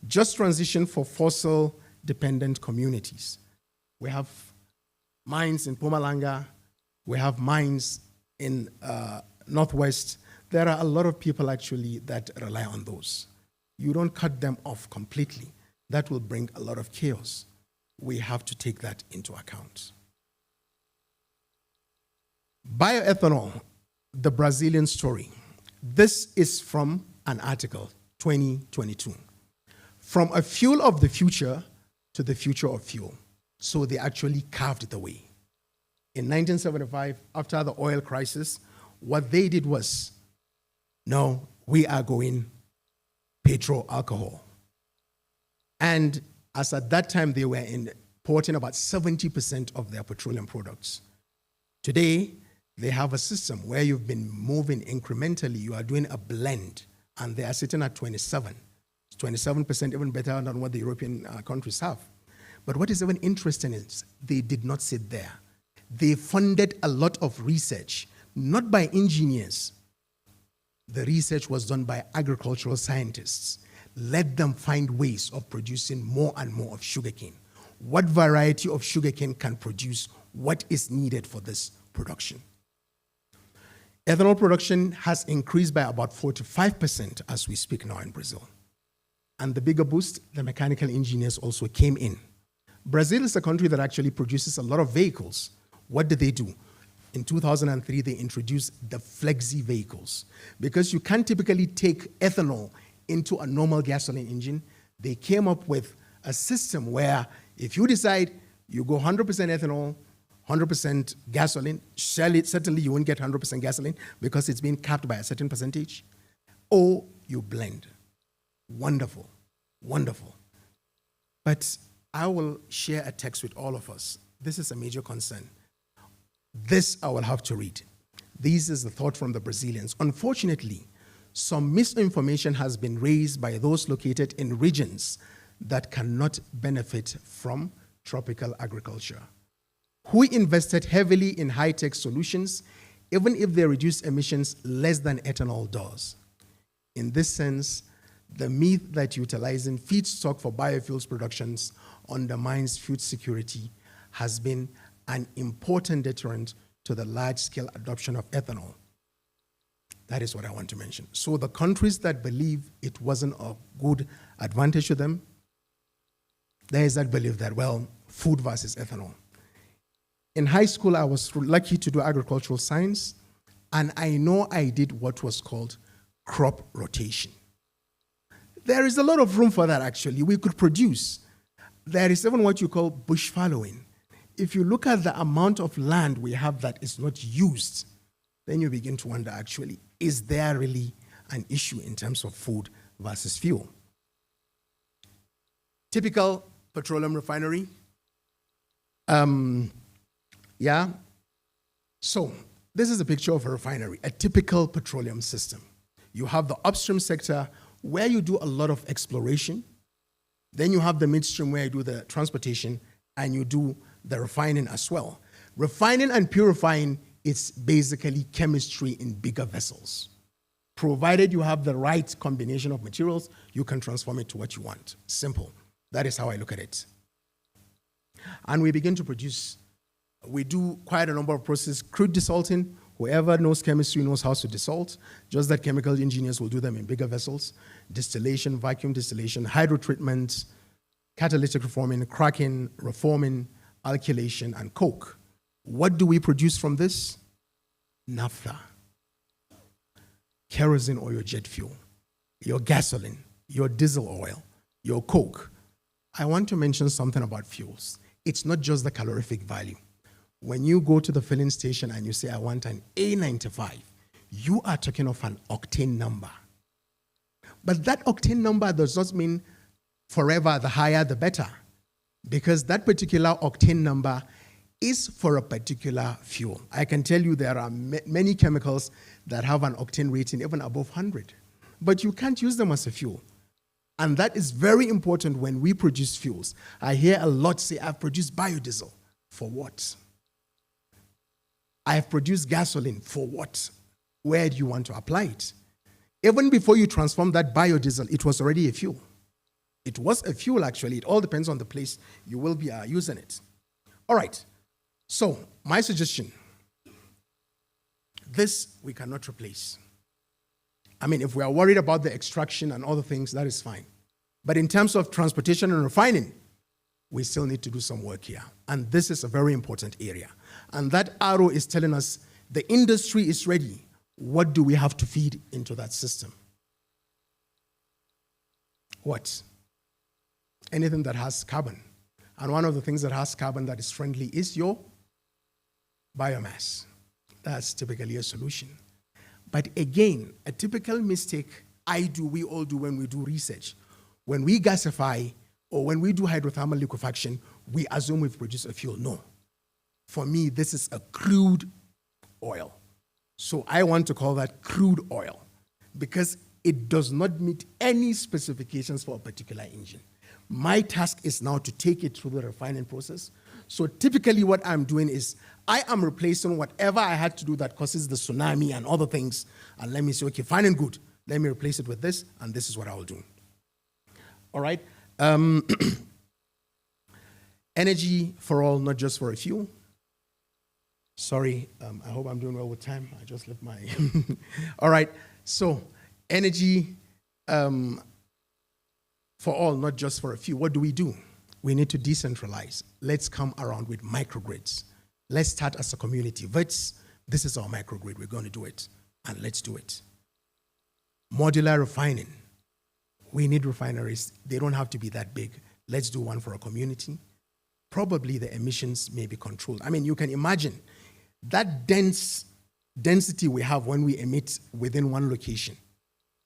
Just transition for fossil-dependent communities. We have mines in Mpumalanga, we have mines in Northwest. There are a lot of people actually that rely on those. You don't cut them off completely. That will bring a lot of chaos. We have to take that into account. Bioethanol, the Brazilian story. This is from an article, 2022. From a fuel of the future to the future of fuel. So they actually carved the way. In 1975, after the oil crisis, what they did was, no, we are going petro-alcohol. And as at that time, they were importing about 70% of their petroleum products. Today, they have a system where you've been moving incrementally. You are doing a blend, and they are sitting at 27. 27%, even better than what the European countries have. But what is even interesting is they did not sit there. They funded a lot of research, not by engineers. The research was done by agricultural scientists. Let them find ways of producing more and more of sugarcane. What variety of sugarcane can produce what is needed for this production? Ethanol production has increased by about 45% as we speak now in Brazil. And the bigger boost, the mechanical engineers also came in. Brazil is a country that actually produces a lot of vehicles. What did they do? In 2003, they introduced the flexi vehicles. Because you can't typically take ethanol into a normal gasoline engine, they came up with a system where if you decide you go 100% ethanol, 100% gasoline, certainly you won't get 100% gasoline because it's been capped by a certain percentage, or you blend. Wonderful, wonderful. But I will share a text with all of us. This is a major concern. This I will have to read. This is the thought from the Brazilians. Unfortunately, some misinformation has been raised by those located in regions that cannot benefit from tropical agriculture, who invested heavily in high-tech solutions, even if they reduce emissions less than ethanol does. In this sense, the myth that utilizing feedstock for biofuels productions undermines food security has been an important deterrent to the large-scale adoption of ethanol. That is what I want to mention. So the countries that believe it wasn't a good advantage to them, there is that belief that, well, food versus ethanol. In high school, I was lucky to do agricultural science, and I know I did what was called crop rotation. There is a lot of room for that, actually. We could produce. There is even what you call bush fallowing. If you look at the amount of land we have that is not used, then you begin to wonder, actually, is there really an issue in terms of food versus fuel? Typical petroleum refinery. Yeah. So this is a picture of a refinery, a typical petroleum system. You have the upstream sector where you do a lot of exploration. Then you have the midstream where you do the transportation and you do the refining as well. Refining and purifying, it's basically chemistry in bigger vessels. Provided you have the right combination of materials, you can transform it to what you want. Simple. That is how I look at it. And we begin to produce. We do quite a number of processes. Crude desalting, whoever knows chemistry knows how to desalt, just that chemical engineers will do them in bigger vessels. Distillation, vacuum distillation, hydrotreatment, catalytic reforming, cracking, reforming, alkylation, and coke. What do we produce from this? Naphtha, kerosene or your jet fuel, your gasoline, your diesel oil, your coke. I want to mention something about fuels. It's not just the calorific value. When you go to the filling station and you say, I want an A95, you are talking of an octane number. But that octane number does not mean forever the higher the better, because that particular octane number is for a particular fuel. I can tell you there are many chemicals that have an octane rating even above 100, but you can't use them as a fuel. And that is very important when we produce fuels. I hear a lot say, I've produced biodiesel. For what? I have produced gasoline. For what? Where do you want to apply it? Even before you transform that biodiesel, it was already a fuel. It was a fuel, actually. It all depends on the place you will be using it. All right. So my suggestion, this we cannot replace. I mean, if we are worried about the extraction and other things, that is fine. But in terms of transportation and refining, we still need to do some work here. And this is a very important area. And that arrow is telling us the industry is ready. What do we have to feed into that system? What? Anything that has carbon. And one of the things that has carbon that is friendly is your biomass. That's typically a solution. But again, a typical mistake we all do when we do research. When we gasify or when we do hydrothermal liquefaction, we assume we've produced a fuel. No. For me, this is a crude oil. So I want to call that crude oil because it does not meet any specifications for a particular engine. My task is now to take it through the refining process. So typically what I'm doing is I am replacing whatever I had to do that causes the tsunami and other things. And let me say, okay, fine and good. Let me replace it with this, and this is what I will do. All right. Energy for all, not just for a few. Sorry, I hope I'm doing well with time. I just left my... All right, so energy for all, not just for a few. What do? We need to decentralize. Let's come around with microgrids. Let's start as a community. This is our microgrid. We're going to do it, and let's do it. Modular refining. We need refineries. They don't have to be that big. Let's do one for a community. Probably the emissions may be controlled. I mean, you can imagine that density we have when we emit within one location.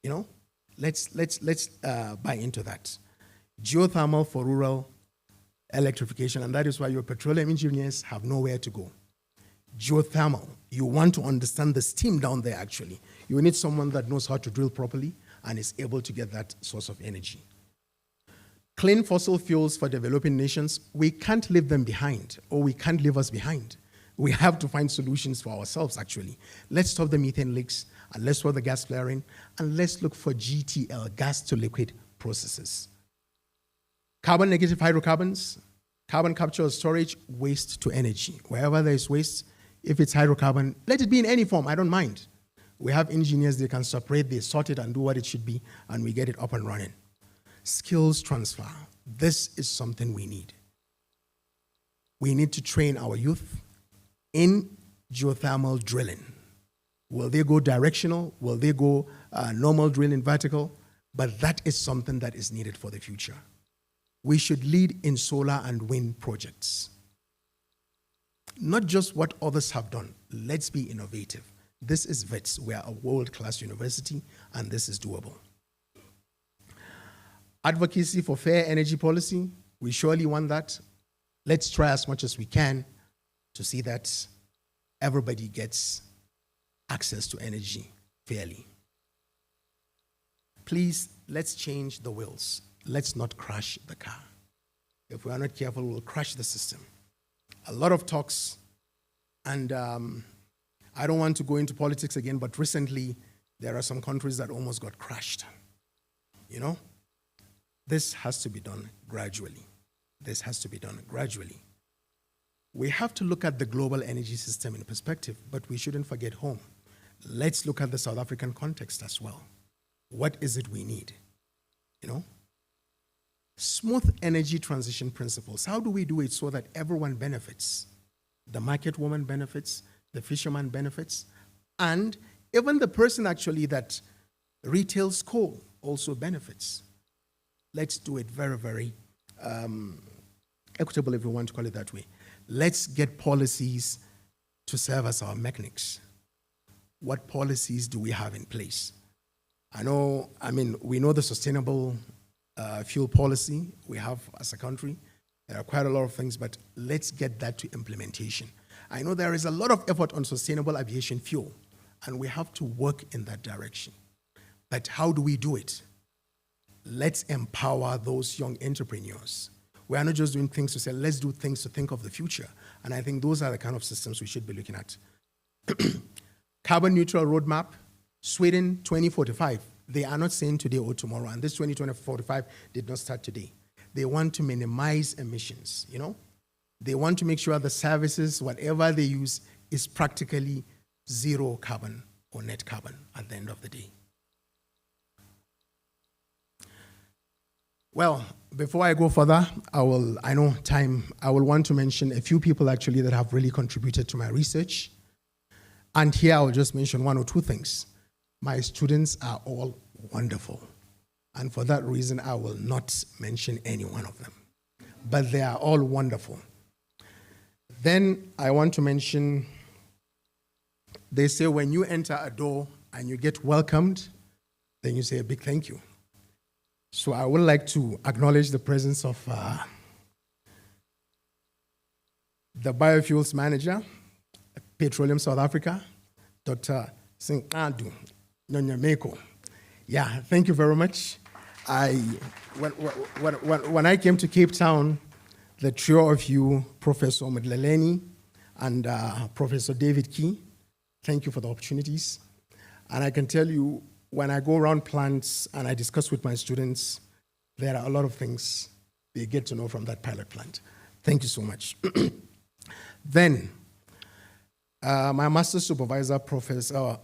You know, let's buy into that. geothermal for rural electrification, and that is why your petroleum engineers have nowhere to go. Geothermal, you want to understand the steam down there actually. You need someone that knows how to drill properly and is able to get that source of energy. Clean fossil fuels for developing nations, we can't leave them behind, or we can't leave us behind. We have to find solutions for ourselves actually. Let's stop the methane leaks, and let's stop the gas flaring, and let's look for GTL, gas to liquid processes. Carbon negative hydrocarbons, carbon capture or storage, waste to energy. Wherever there is waste, if it's hydrocarbon, let it be in any form, I don't mind. We have engineers, they can separate, they sort it and do what it should be, and we get it up and running. Skills transfer, this is something we need. We need to train our youth in geothermal drilling. Will they go directional? Will they go normal drilling, vertical? But that is something that is needed for the future. We should lead in solar and wind projects. Not just what others have done. Let's be innovative. This is VETS. We are a world-class university, and this is doable. Advocacy for fair energy policy. We surely want that. Let's try as much as we can to see that everybody gets access to energy fairly. Please, let's change the wheels. Let's not crash the car. If we are not careful, we'll crash the system. A lot of talks, and I don't want to go into politics again, but recently there are some countries that almost got crashed. You know? This has to be done gradually. This has to be done gradually. We have to look at the global energy system in perspective, but we shouldn't forget home. Let's look at the South African context as well. What is it we need? You know? Smooth energy transition principles. How do we do it so that everyone benefits? The market woman benefits, the fisherman benefits, and even the person actually that retails coal also benefits. Let's do it very, very equitable, if we want to call it that way. Let's get policies to serve as our mechanics. What policies do we have in place? We know the sustainable fuel policy we have as a country. There are quite a lot of things, but let's get that to implementation. I know there is a lot of effort on sustainable aviation fuel, and we have to work in that direction. But how do we do it? Let's empower those young entrepreneurs. We are not just doing things to say, let's do things to think of the future. And I think those are the kind of systems we should be looking at. Carbon neutral roadmap, Sweden 2045. They are not saying today or tomorrow, and this 2045 did not start today. They want to minimize emissions, you know? They want to make sure the services, whatever they use, is practically zero carbon or net carbon at the end of the day. Well, before I go further, I will want to mention a few people actually that have really contributed to my research. And here I will just mention one or two things. My students are all wonderful. And for that reason, I will not mention any one of them. But they are all wonderful. Then I want to mention, they say when you enter a door and you get welcomed, then you say a big thank you. So I would like to acknowledge the presence of the biofuels manager, Petroleum South Africa, Dr. Sinkadu Nyonyameko. Yeah, thank you very much. When I came to Cape Town, the trio of you, Professor Medleleni and Professor David Key, thank you for the opportunities. And I can tell you, when I go around plants and I discuss with my students, there are a lot of things they get to know from that pilot plant. Thank you so much. Then, my master's supervisor, Professor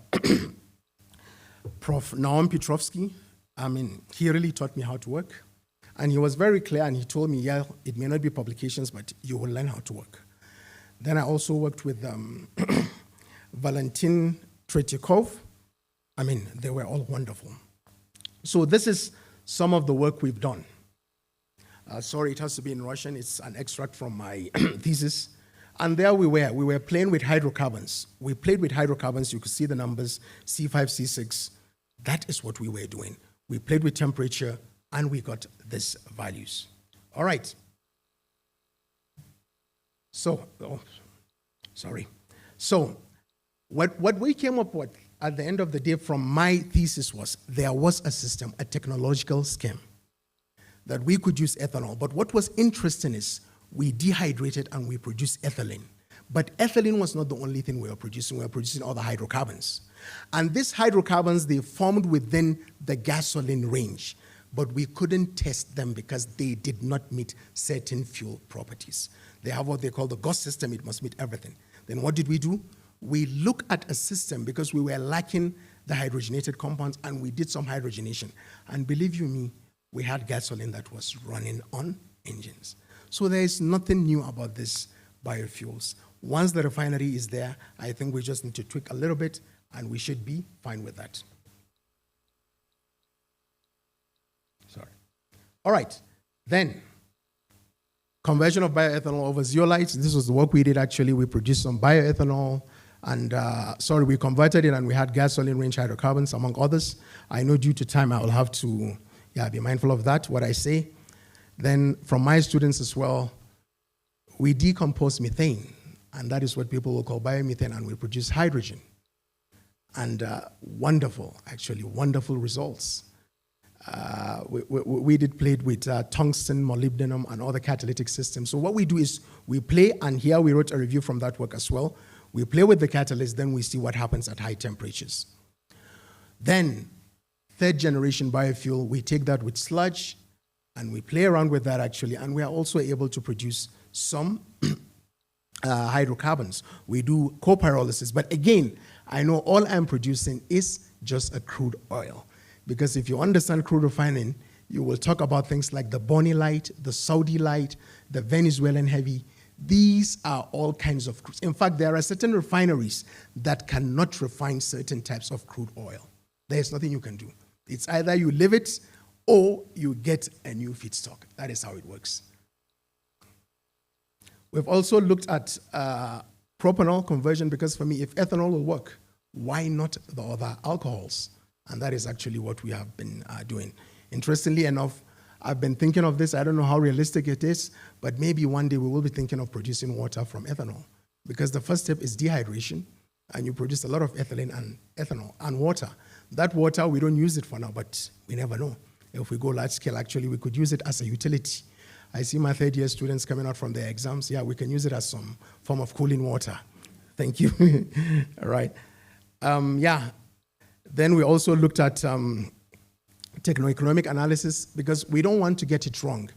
Prof. Naum Petrovsky, he really taught me how to work. And he was very clear, and he told me, yeah, it may not be publications, but you will learn how to work. Then I also worked with Valentin Tretyakov. They were all wonderful. So this is some of the work we've done. Sorry, it has to be in Russian. It's an extract from my thesis. And there we were playing with hydrocarbons. We played with hydrocarbons. You could see the numbers, C5, C6. That is what we were doing. We played with temperature and we got these values. All right. So, So, what we came up with at the end of the day from my thesis was there was a system, a technological scheme, that we could use ethanol. But what was interesting is we dehydrated and we produced ethylene. But ethylene was not the only thing we were producing. We were producing other hydrocarbons. And these hydrocarbons, they formed within the gasoline range. But we couldn't test them because they did not meet certain fuel properties. They have what they call the GOS system. It must meet everything. Then what did we do? We look at a system because we were lacking the hydrogenated compounds, and we did some hydrogenation. And believe you me, we had gasoline that was running on engines. So there is nothing new about this biofuels. Once the refinery is there, I think we just need to tweak a little bit, and we should be fine with that. Sorry. All right. Then, conversion of bioethanol over zeolites. This was the work we did, actually. We produced some bioethanol, and we converted it, and we had gasoline range hydrocarbons, among others. I know due to time, I will have to be mindful of that, what I say. Then, from my students as well, we decompose methane, and that is what people will call biomethane, and we produce hydrogen. And wonderful results. We did play with tungsten, molybdenum, and other catalytic systems. So what we do is we play, and here we wrote a review from that work as well. We play with the catalyst, then we see what happens at high temperatures. Then, third generation biofuel, we take that with sludge, and we play around with that actually, and we are also able to produce some hydrocarbons. We do copyrolysis, but again, I know all I'm producing is just a crude oil. Because if you understand crude refining, you will talk about things like the Bonny light, the Saudi light, the Venezuelan heavy. These are all kinds of crudes. In fact, there are certain refineries that cannot refine certain types of crude oil. There's nothing you can do. It's either you leave it or you get a new feedstock. That is how it works. We've also looked at propanol conversion, because for me, if ethanol will work, why not the other alcohols? And that is actually what we have been doing. Interestingly enough, I've been thinking of this. I don't know how realistic it is, but maybe one day we will be thinking of producing water from ethanol, because the first step is dehydration, and you produce a lot of ethylene and ethanol and water. That water, we don't use it for now, but we never know. If we go large scale, actually, we could use it as a utility. I see my third-year students coming out from their exams. Yeah, we can use it as some form of cooling water. Thank you. All right. Then we also looked at techno-economic analysis, because we don't want to get it wrong.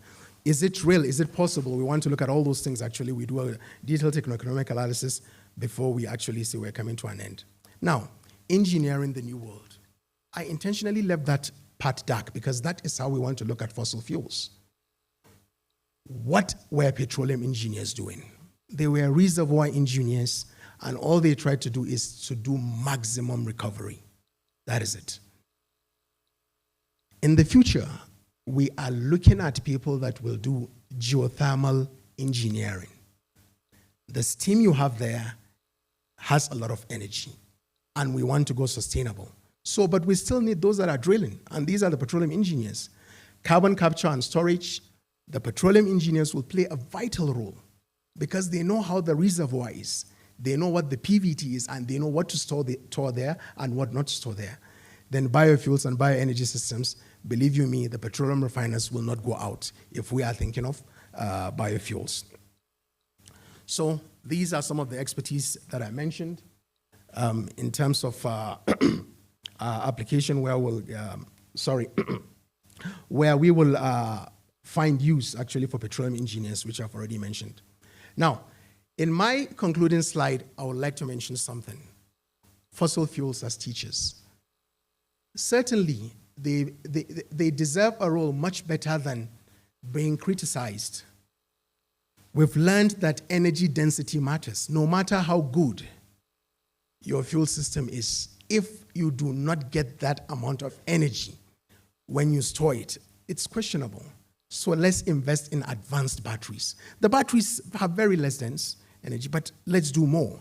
Is it real? Is it possible? We want to look at all those things, actually. We do a detailed techno-economic analysis before we actually say we're coming to an end. Now, engineering the new world. I intentionally left that part dark, because that is how we want to look at fossil fuels. What were petroleum engineers doing? They were reservoir engineers, and all they tried to do is to do maximum recovery. That is it. In the future, we are looking at people that will do geothermal engineering. The steam you have there has a lot of energy, and we want to go sustainable. So, but we still need those that are drilling, and these are the petroleum engineers. Carbon capture and storage, the petroleum engineers will play a vital role, because they know how the reservoir is. They know what the PVT is, and they know what to store there and what not to store there. Then biofuels and bioenergy systems, believe you me, the petroleum refiners will not go out if we are thinking of biofuels. So these are some of the expertise that I mentioned in terms of application where we'll, where we will find use actually for petroleum engineers, which I've already mentioned. Now, in my concluding slide, I would like to mention something. Fossil fuels as teachers. Certainly, they deserve a role much better than being criticized. We've learned that energy density matters. No matter how good your fuel system is, if you do not get that amount of energy when you store it, it's questionable. So let's invest in advanced batteries. The batteries have very less dense energy, but let's do more.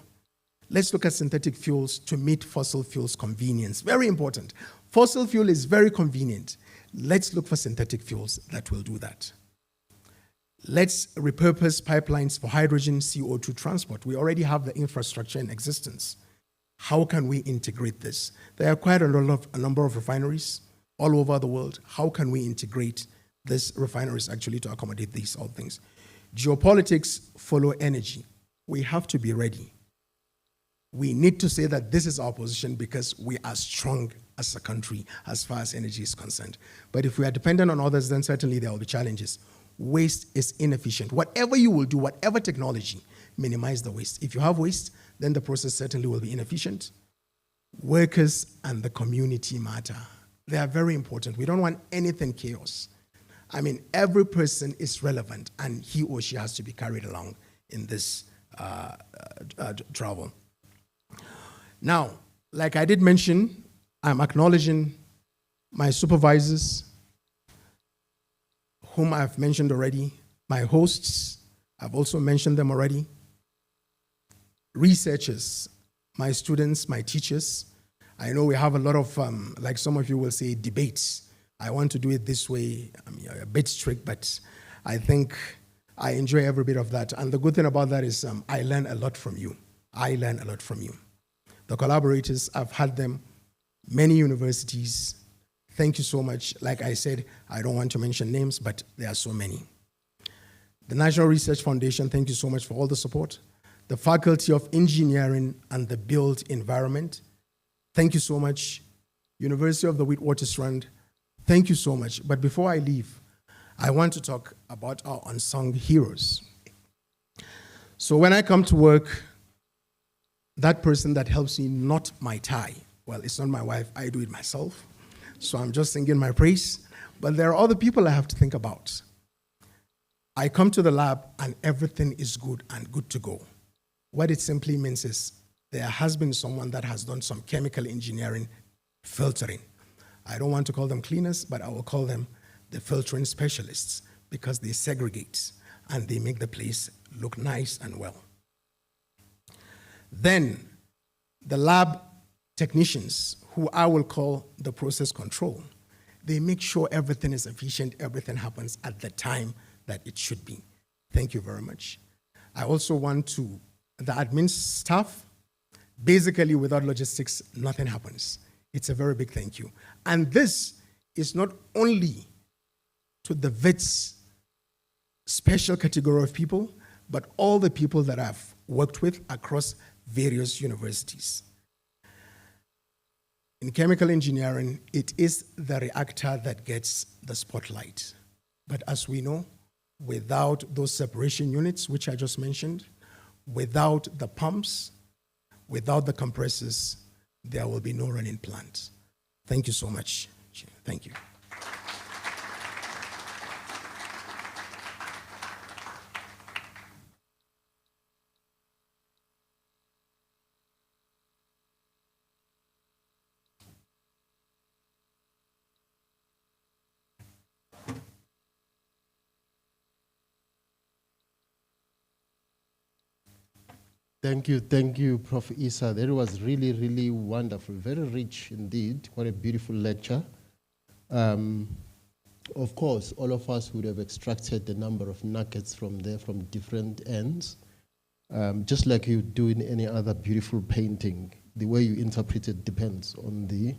Let's look at synthetic fuels to meet fossil fuels' convenience. Very important. Fossil fuel is very convenient. Let's look for synthetic fuels that will do that. Let's repurpose pipelines for hydrogen CO2 transport. We already have the infrastructure in existence. How can we integrate this? There are quite a number of refineries all over the world. How can we integrate these refineries actually to accommodate these all things? Geopolitics follow energy. We have to be ready. We need to say that this is our position because we are strong as a country as far as energy is concerned. But if we are dependent on others, then certainly there will be challenges. Waste is inefficient. Whatever you will do, whatever technology, minimize the waste. If you have waste, then the process certainly will be inefficient. Workers and the community matter. They are very important. We don't want anything chaos. I mean, every person is relevant, and he or she has to be carried along in this travel. Now, like I did mention, I'm acknowledging my supervisors, whom I've mentioned already, my hosts, I've also mentioned them already, researchers, my students, my teachers. I know we have a lot of, like some of you will say, debates. I want to do it this way. I'm a bit strict, but I think I enjoy every bit of that. And the good thing about that is I learn a lot from you. I learn a lot from you. The collaborators, I've had them, many universities. Thank you so much. Like I said, I don't want to mention names, but there are so many. The National Research Foundation, thank you so much for all the support. The Faculty of Engineering and the Built Environment, thank you so much. University of the Witwatersrand, thank you so much. But before I leave, I want to talk about our unsung heroes. So when I come to work, that person that helps me knot my tie, well, it's not my wife, I do it myself. So I'm just singing my praise. But there are other people I have to think about. I come to the lab and everything is good and good to go. What it simply means is there has been someone that has done some chemical engineering filtering. I don't want to call them cleaners, but I will call them the filtering specialists because they segregate and they make the place look nice and well. Then the lab technicians, who I will call the process control, they make sure everything is efficient, everything happens at the time that it should be. Thank you very much. I also want to, the admin staff, basically without logistics, nothing happens. It's a very big thank you. And this is not only to the VETS special category of people, but all the people that I've worked with across various universities. In chemical engineering, it is the reactor that gets the spotlight. But as we know, without those separation units, which I just mentioned, without the pumps, without the compressors, there will be no running plant. Thank you so much. Thank you. Thank you, Prof. Issa. That was really, really wonderful, very rich indeed. What a beautiful lecture. Of course, all of us would have extracted a number of nuggets from there from different ends. Just like you do in any other beautiful painting, the way you interpret it depends on the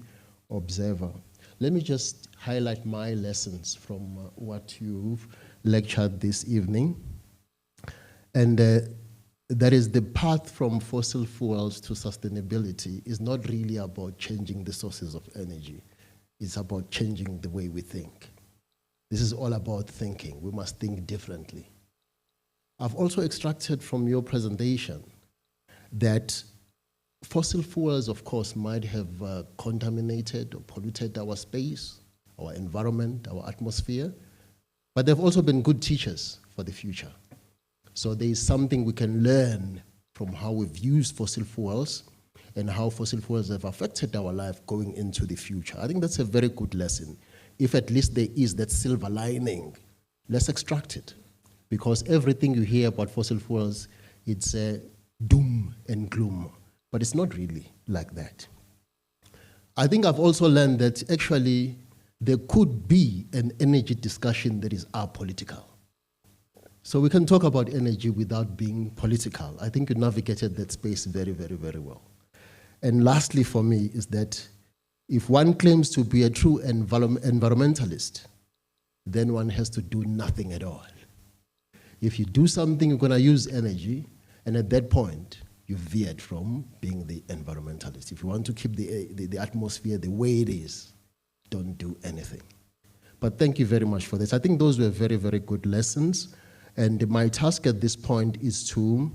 observer. Let me just highlight my lessons from what you've lectured this evening. And that is, the path from fossil fuels to sustainability is not really about changing the sources of energy. It's about changing the way we think. This is all about thinking. We must think differently. I've also extracted from your presentation that fossil fuels, of course, might have contaminated or polluted our space, our environment, our atmosphere, but they've also been good teachers for the future. So there is something we can learn from how we've used fossil fuels and how fossil fuels have affected our life going into the future. I think that's a very good lesson. If at least there is that silver lining, let's extract it. Because everything you hear about fossil fuels, it's doom and gloom. But it's not really like that. I think I've also learned that actually there could be an energy discussion that is apolitical. So we can talk about energy without being political. I think you navigated that space very, very, very well. And lastly for me is that if one claims to be a true environmentalist, then one has to do nothing at all. If you do something, you're going to use energy, and at that point, you veered from being the environmentalist. If you want to keep the atmosphere the way it is, don't do anything. But thank you very much for this. I think those were very, very good lessons. And my task at this point is to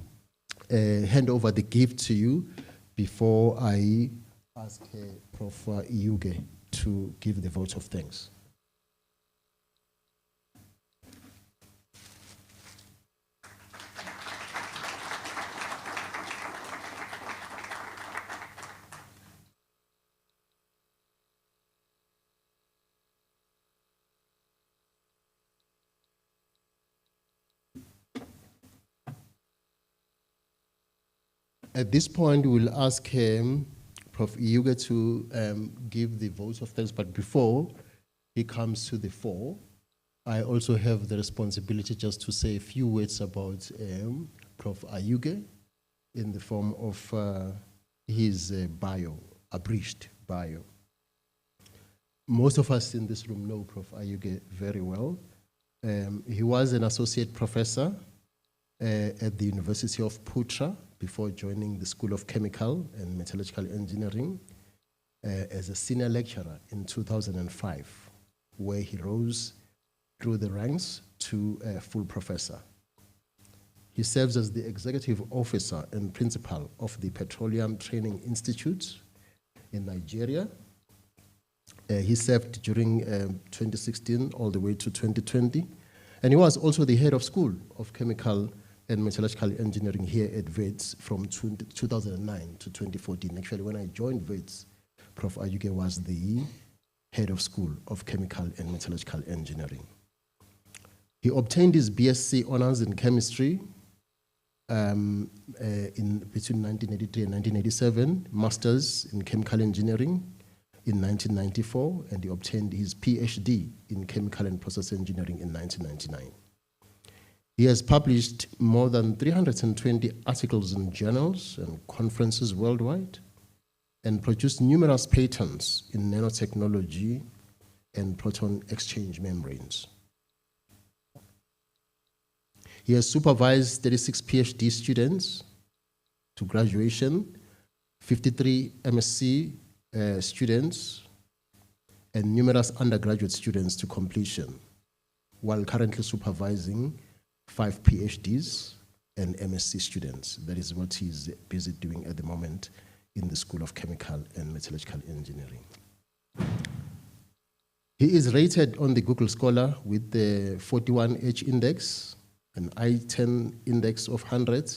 hand over the gift to you before I ask Prof. Iyuge to give the vote of thanks. At this point, we'll ask Prof. Iyuge to give the vote of thanks, but before he comes to the fore, I also have the responsibility just to say a few words about Prof. Iyuge in the form of his bio, abridged bio. Most of us in this room know Prof. Iyuge very well. He was an associate professor at the University of Putra before joining the School of Chemical and Metallurgical Engineering as a senior lecturer in 2005, where he rose through the ranks to a full professor. He serves as the executive officer and principal of the Petroleum Training Institute in Nigeria. He served during 2016 all the way to 2020, and he was also the head of School of Chemical and Metallurgical Engineering here at WITS from 2009 to 2014. Actually, when I joined WITS, Prof. Iyuge was the head of School of Chemical and Metallurgical Engineering. He obtained his BSc honors in chemistry between 1983 and 1987, masters in chemical engineering in 1994, and he obtained his PhD in chemical and process engineering in 1999. He has published more than 320 articles in journals and conferences worldwide, and produced numerous patents in nanotechnology and proton exchange membranes. He has supervised 36 PhD students to graduation, 53 MSc students, and numerous undergraduate students to completion, while currently supervising 5 PhDs and MSc students. That is what he's busy doing at the moment in the School of Chemical and Metallurgical Engineering. He is rated on the Google Scholar with the 41H index, an I-10 index of 100.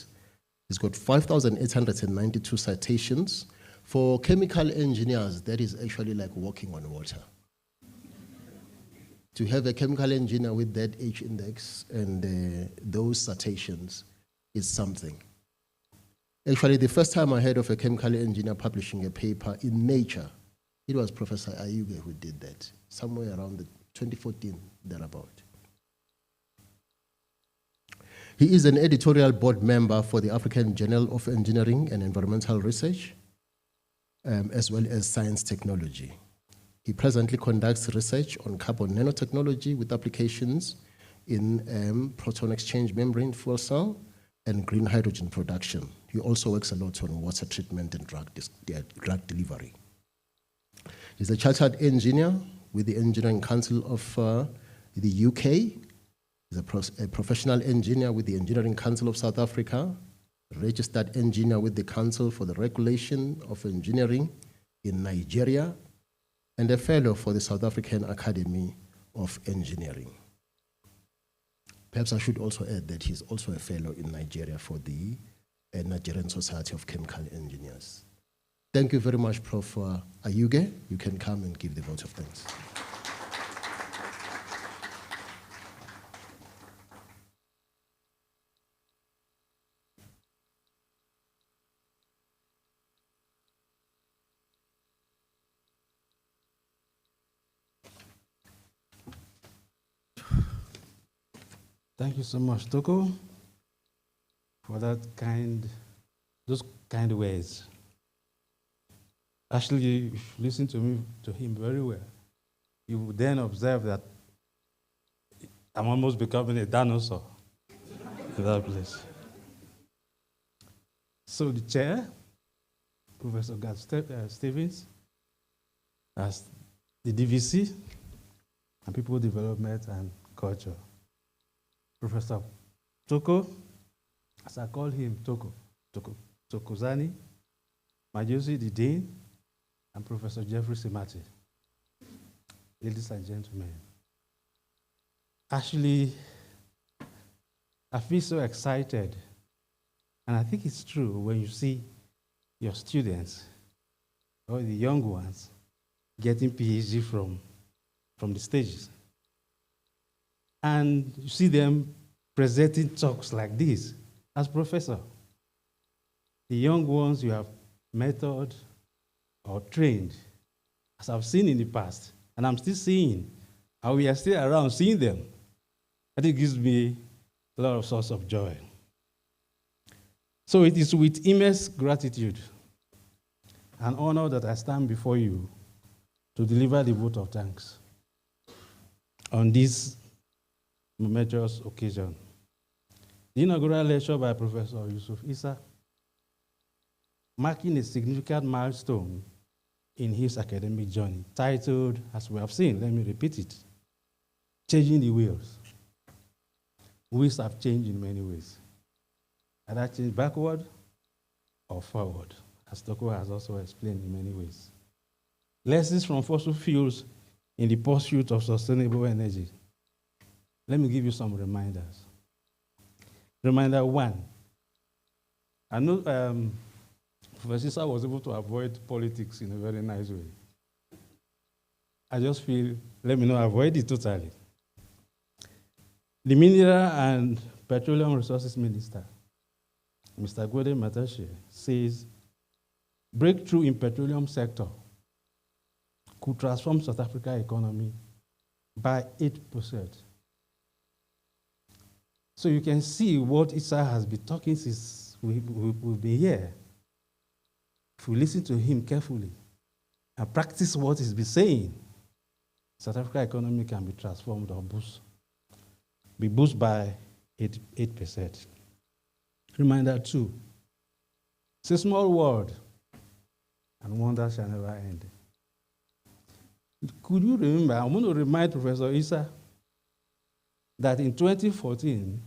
He's got 5,892 citations. For chemical engineers, that is actually like walking on water. To have a chemical engineer with that H index and those citations is something. Actually, the first time I heard of a chemical engineer publishing a paper in Nature, it was Professor Iyuge who did that, somewhere around the 2014, thereabout. He is an editorial board member for the African Journal of Engineering and Environmental Research, as well as Science Technology. He presently conducts research on carbon nanotechnology with applications in proton exchange membrane fuel cell and green hydrogen production. He also works a lot on water treatment and drug delivery. He's a chartered engineer with the Engineering Council of the UK. He's a professional engineer with the Engineering Council of South Africa, a registered engineer with the Council for the Regulation of Engineering in Nigeria, and a fellow for the South African Academy of Engineering. Perhaps I should also add that he's also a fellow in Nigeria for the Nigerian Society of Chemical Engineers. Thank you very much, Prof. Iyuge. You can come and give the vote of thanks. Thank you so much, Toko, for those kind words. Actually, if you listen to him very well, you will then observe that I'm almost becoming a dinosaur in that place. So the chair, Professor Gad Stevens, as the DVC, and People Development and Culture. Professor Toko, as I call him, Tokozani, Majosi, the Dean, and Professor Jeffrey Simati. Ladies and gentlemen, actually, I feel so excited, and I think it's true when you see your students, or the young ones, getting PhD from the stages. And you see them presenting talks like this as professor. The young ones you have mentored or trained, as I've seen in the past, and I'm still seeing, and we are still around seeing them. And it gives me a lot of source of joy. So it is with immense gratitude and honor that I stand before you to deliver the vote of thanks on this momentous occasion. The inaugural lecture by Professor Yusuf Issa, marking a significant milestone in his academic journey, titled, as we have seen, let me repeat it, Changing the Wheels. Wheels have changed in many ways. Either change backward or forward, as Toko has also explained in many ways. Lessons from fossil fuels in the pursuit of sustainable energy. Let me give you some reminders. Reminder one. I know Professor Issa was able to avoid politics in a very nice way. I just feel, let me know, avoid it totally. The Mineral and Petroleum Resources Minister, Mr. Gwede Matashe, says breakthrough in petroleum sector could transform South Africa economy by 8%. So you can see what Issa has been talking since we've been here. If we listen to him carefully and practice what he's been saying, South Africa economy can be transformed or be boosted by 8%. Reminder two, it's a small world and wonders shall never end. Could you remember, I'm going to remind Professor Issa that in 2014,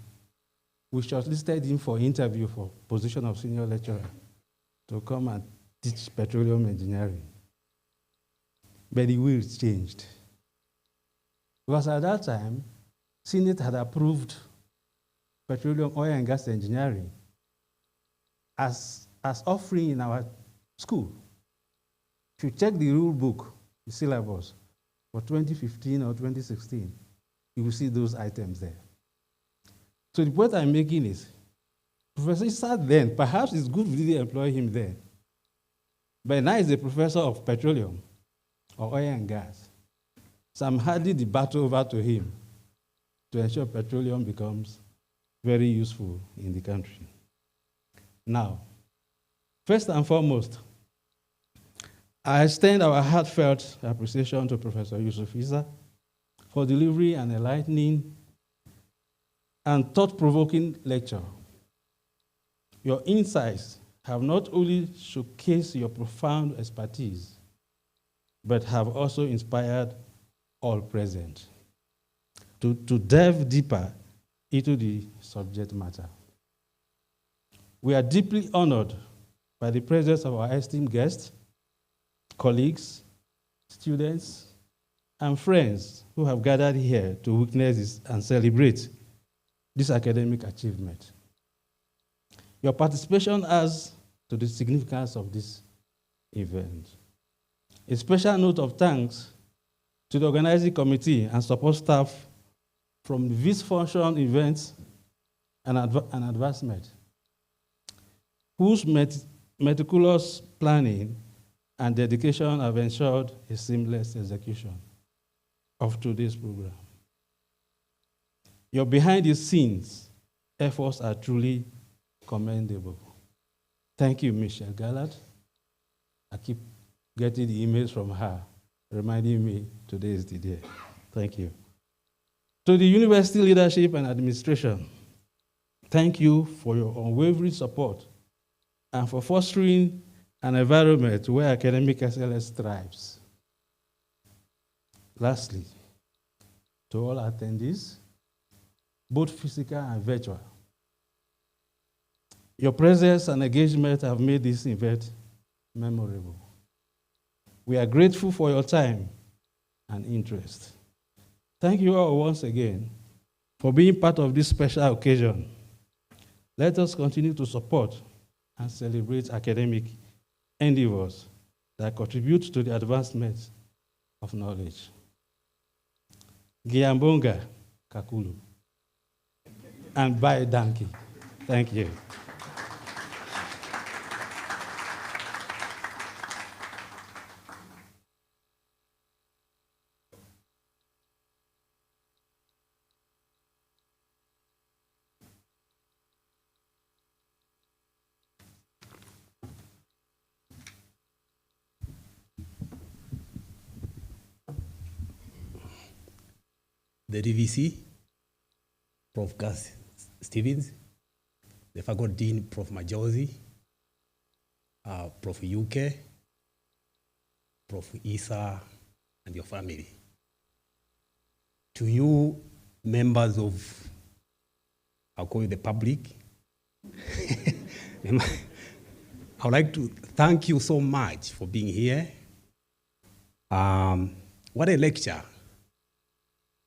we shortlisted him for interview for position of senior lecturer to come and teach petroleum engineering. But the wheels changed. Because at that time, Senate had approved petroleum, oil and gas engineering as offering in our school. If you check the rule book, the syllabus for 2015 or 2016, you will see those items there. So the point I'm making is, Professor Issa then, perhaps it's good we didn't employ him then, but now he's a professor of petroleum or oil and gas. So I'm handing the battle over to him to ensure petroleum becomes very useful in the country. Now, first and foremost, I extend our heartfelt appreciation to Professor Yusuf Issa for delivering an enlightening and thought-provoking lecture. Your insights have not only showcased your profound expertise, but have also inspired all present to delve deeper into the subject matter. We are deeply honored by the presence of our esteemed guests, colleagues, students, and friends who have gathered here to witness this and celebrate this academic achievement. Your participation adds to the significance of this event. A special note of thanks to the organizing committee and support staff from the Vice Function Events and Advancement, whose meticulous planning and dedication have ensured a seamless execution of today's program. Your behind-the-scenes efforts are truly commendable. Thank you, Michelle Gallard. I keep getting the emails from her, reminding me today is the day. Thank you. To the university leadership and administration, thank you for your unwavering support and for fostering an environment where academic excellence thrives. Lastly, to all attendees, both physical and virtual, your presence and engagement have made this event memorable. We are grateful for your time and interest. Thank you all once again for being part of this special occasion. Let us continue to support and celebrate academic endeavors that contribute to the advancement of knowledge. Giambonga Kakulu and Bye Danki. Thank you. The DVC, Prof. Gus Stevens, the Faculty Dean, Prof. Majozi, Prof. UK, Prof. Isa, and your family. To you, members of, I'll call you the public, I would like to thank you so much for being here. What a lecture.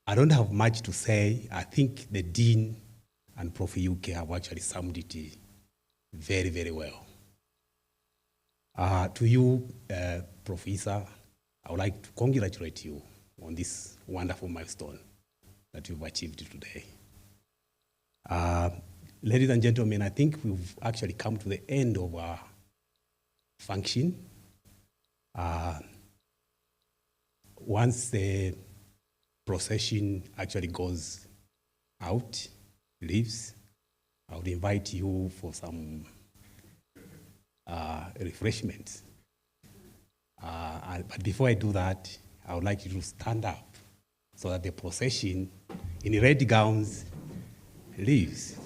I don't have much to say. I think the Dean and Prof. UK have actually summed it very, very well. To you, Prof. Isa, I would like to congratulate you on this wonderful milestone that you've achieved today. Ladies and gentlemen, I think we've actually come to the end of our function. Once the procession actually goes out, leaves, I would invite you for some refreshments. But before I do that, I would like you to stand up so that the procession in red gowns leaves.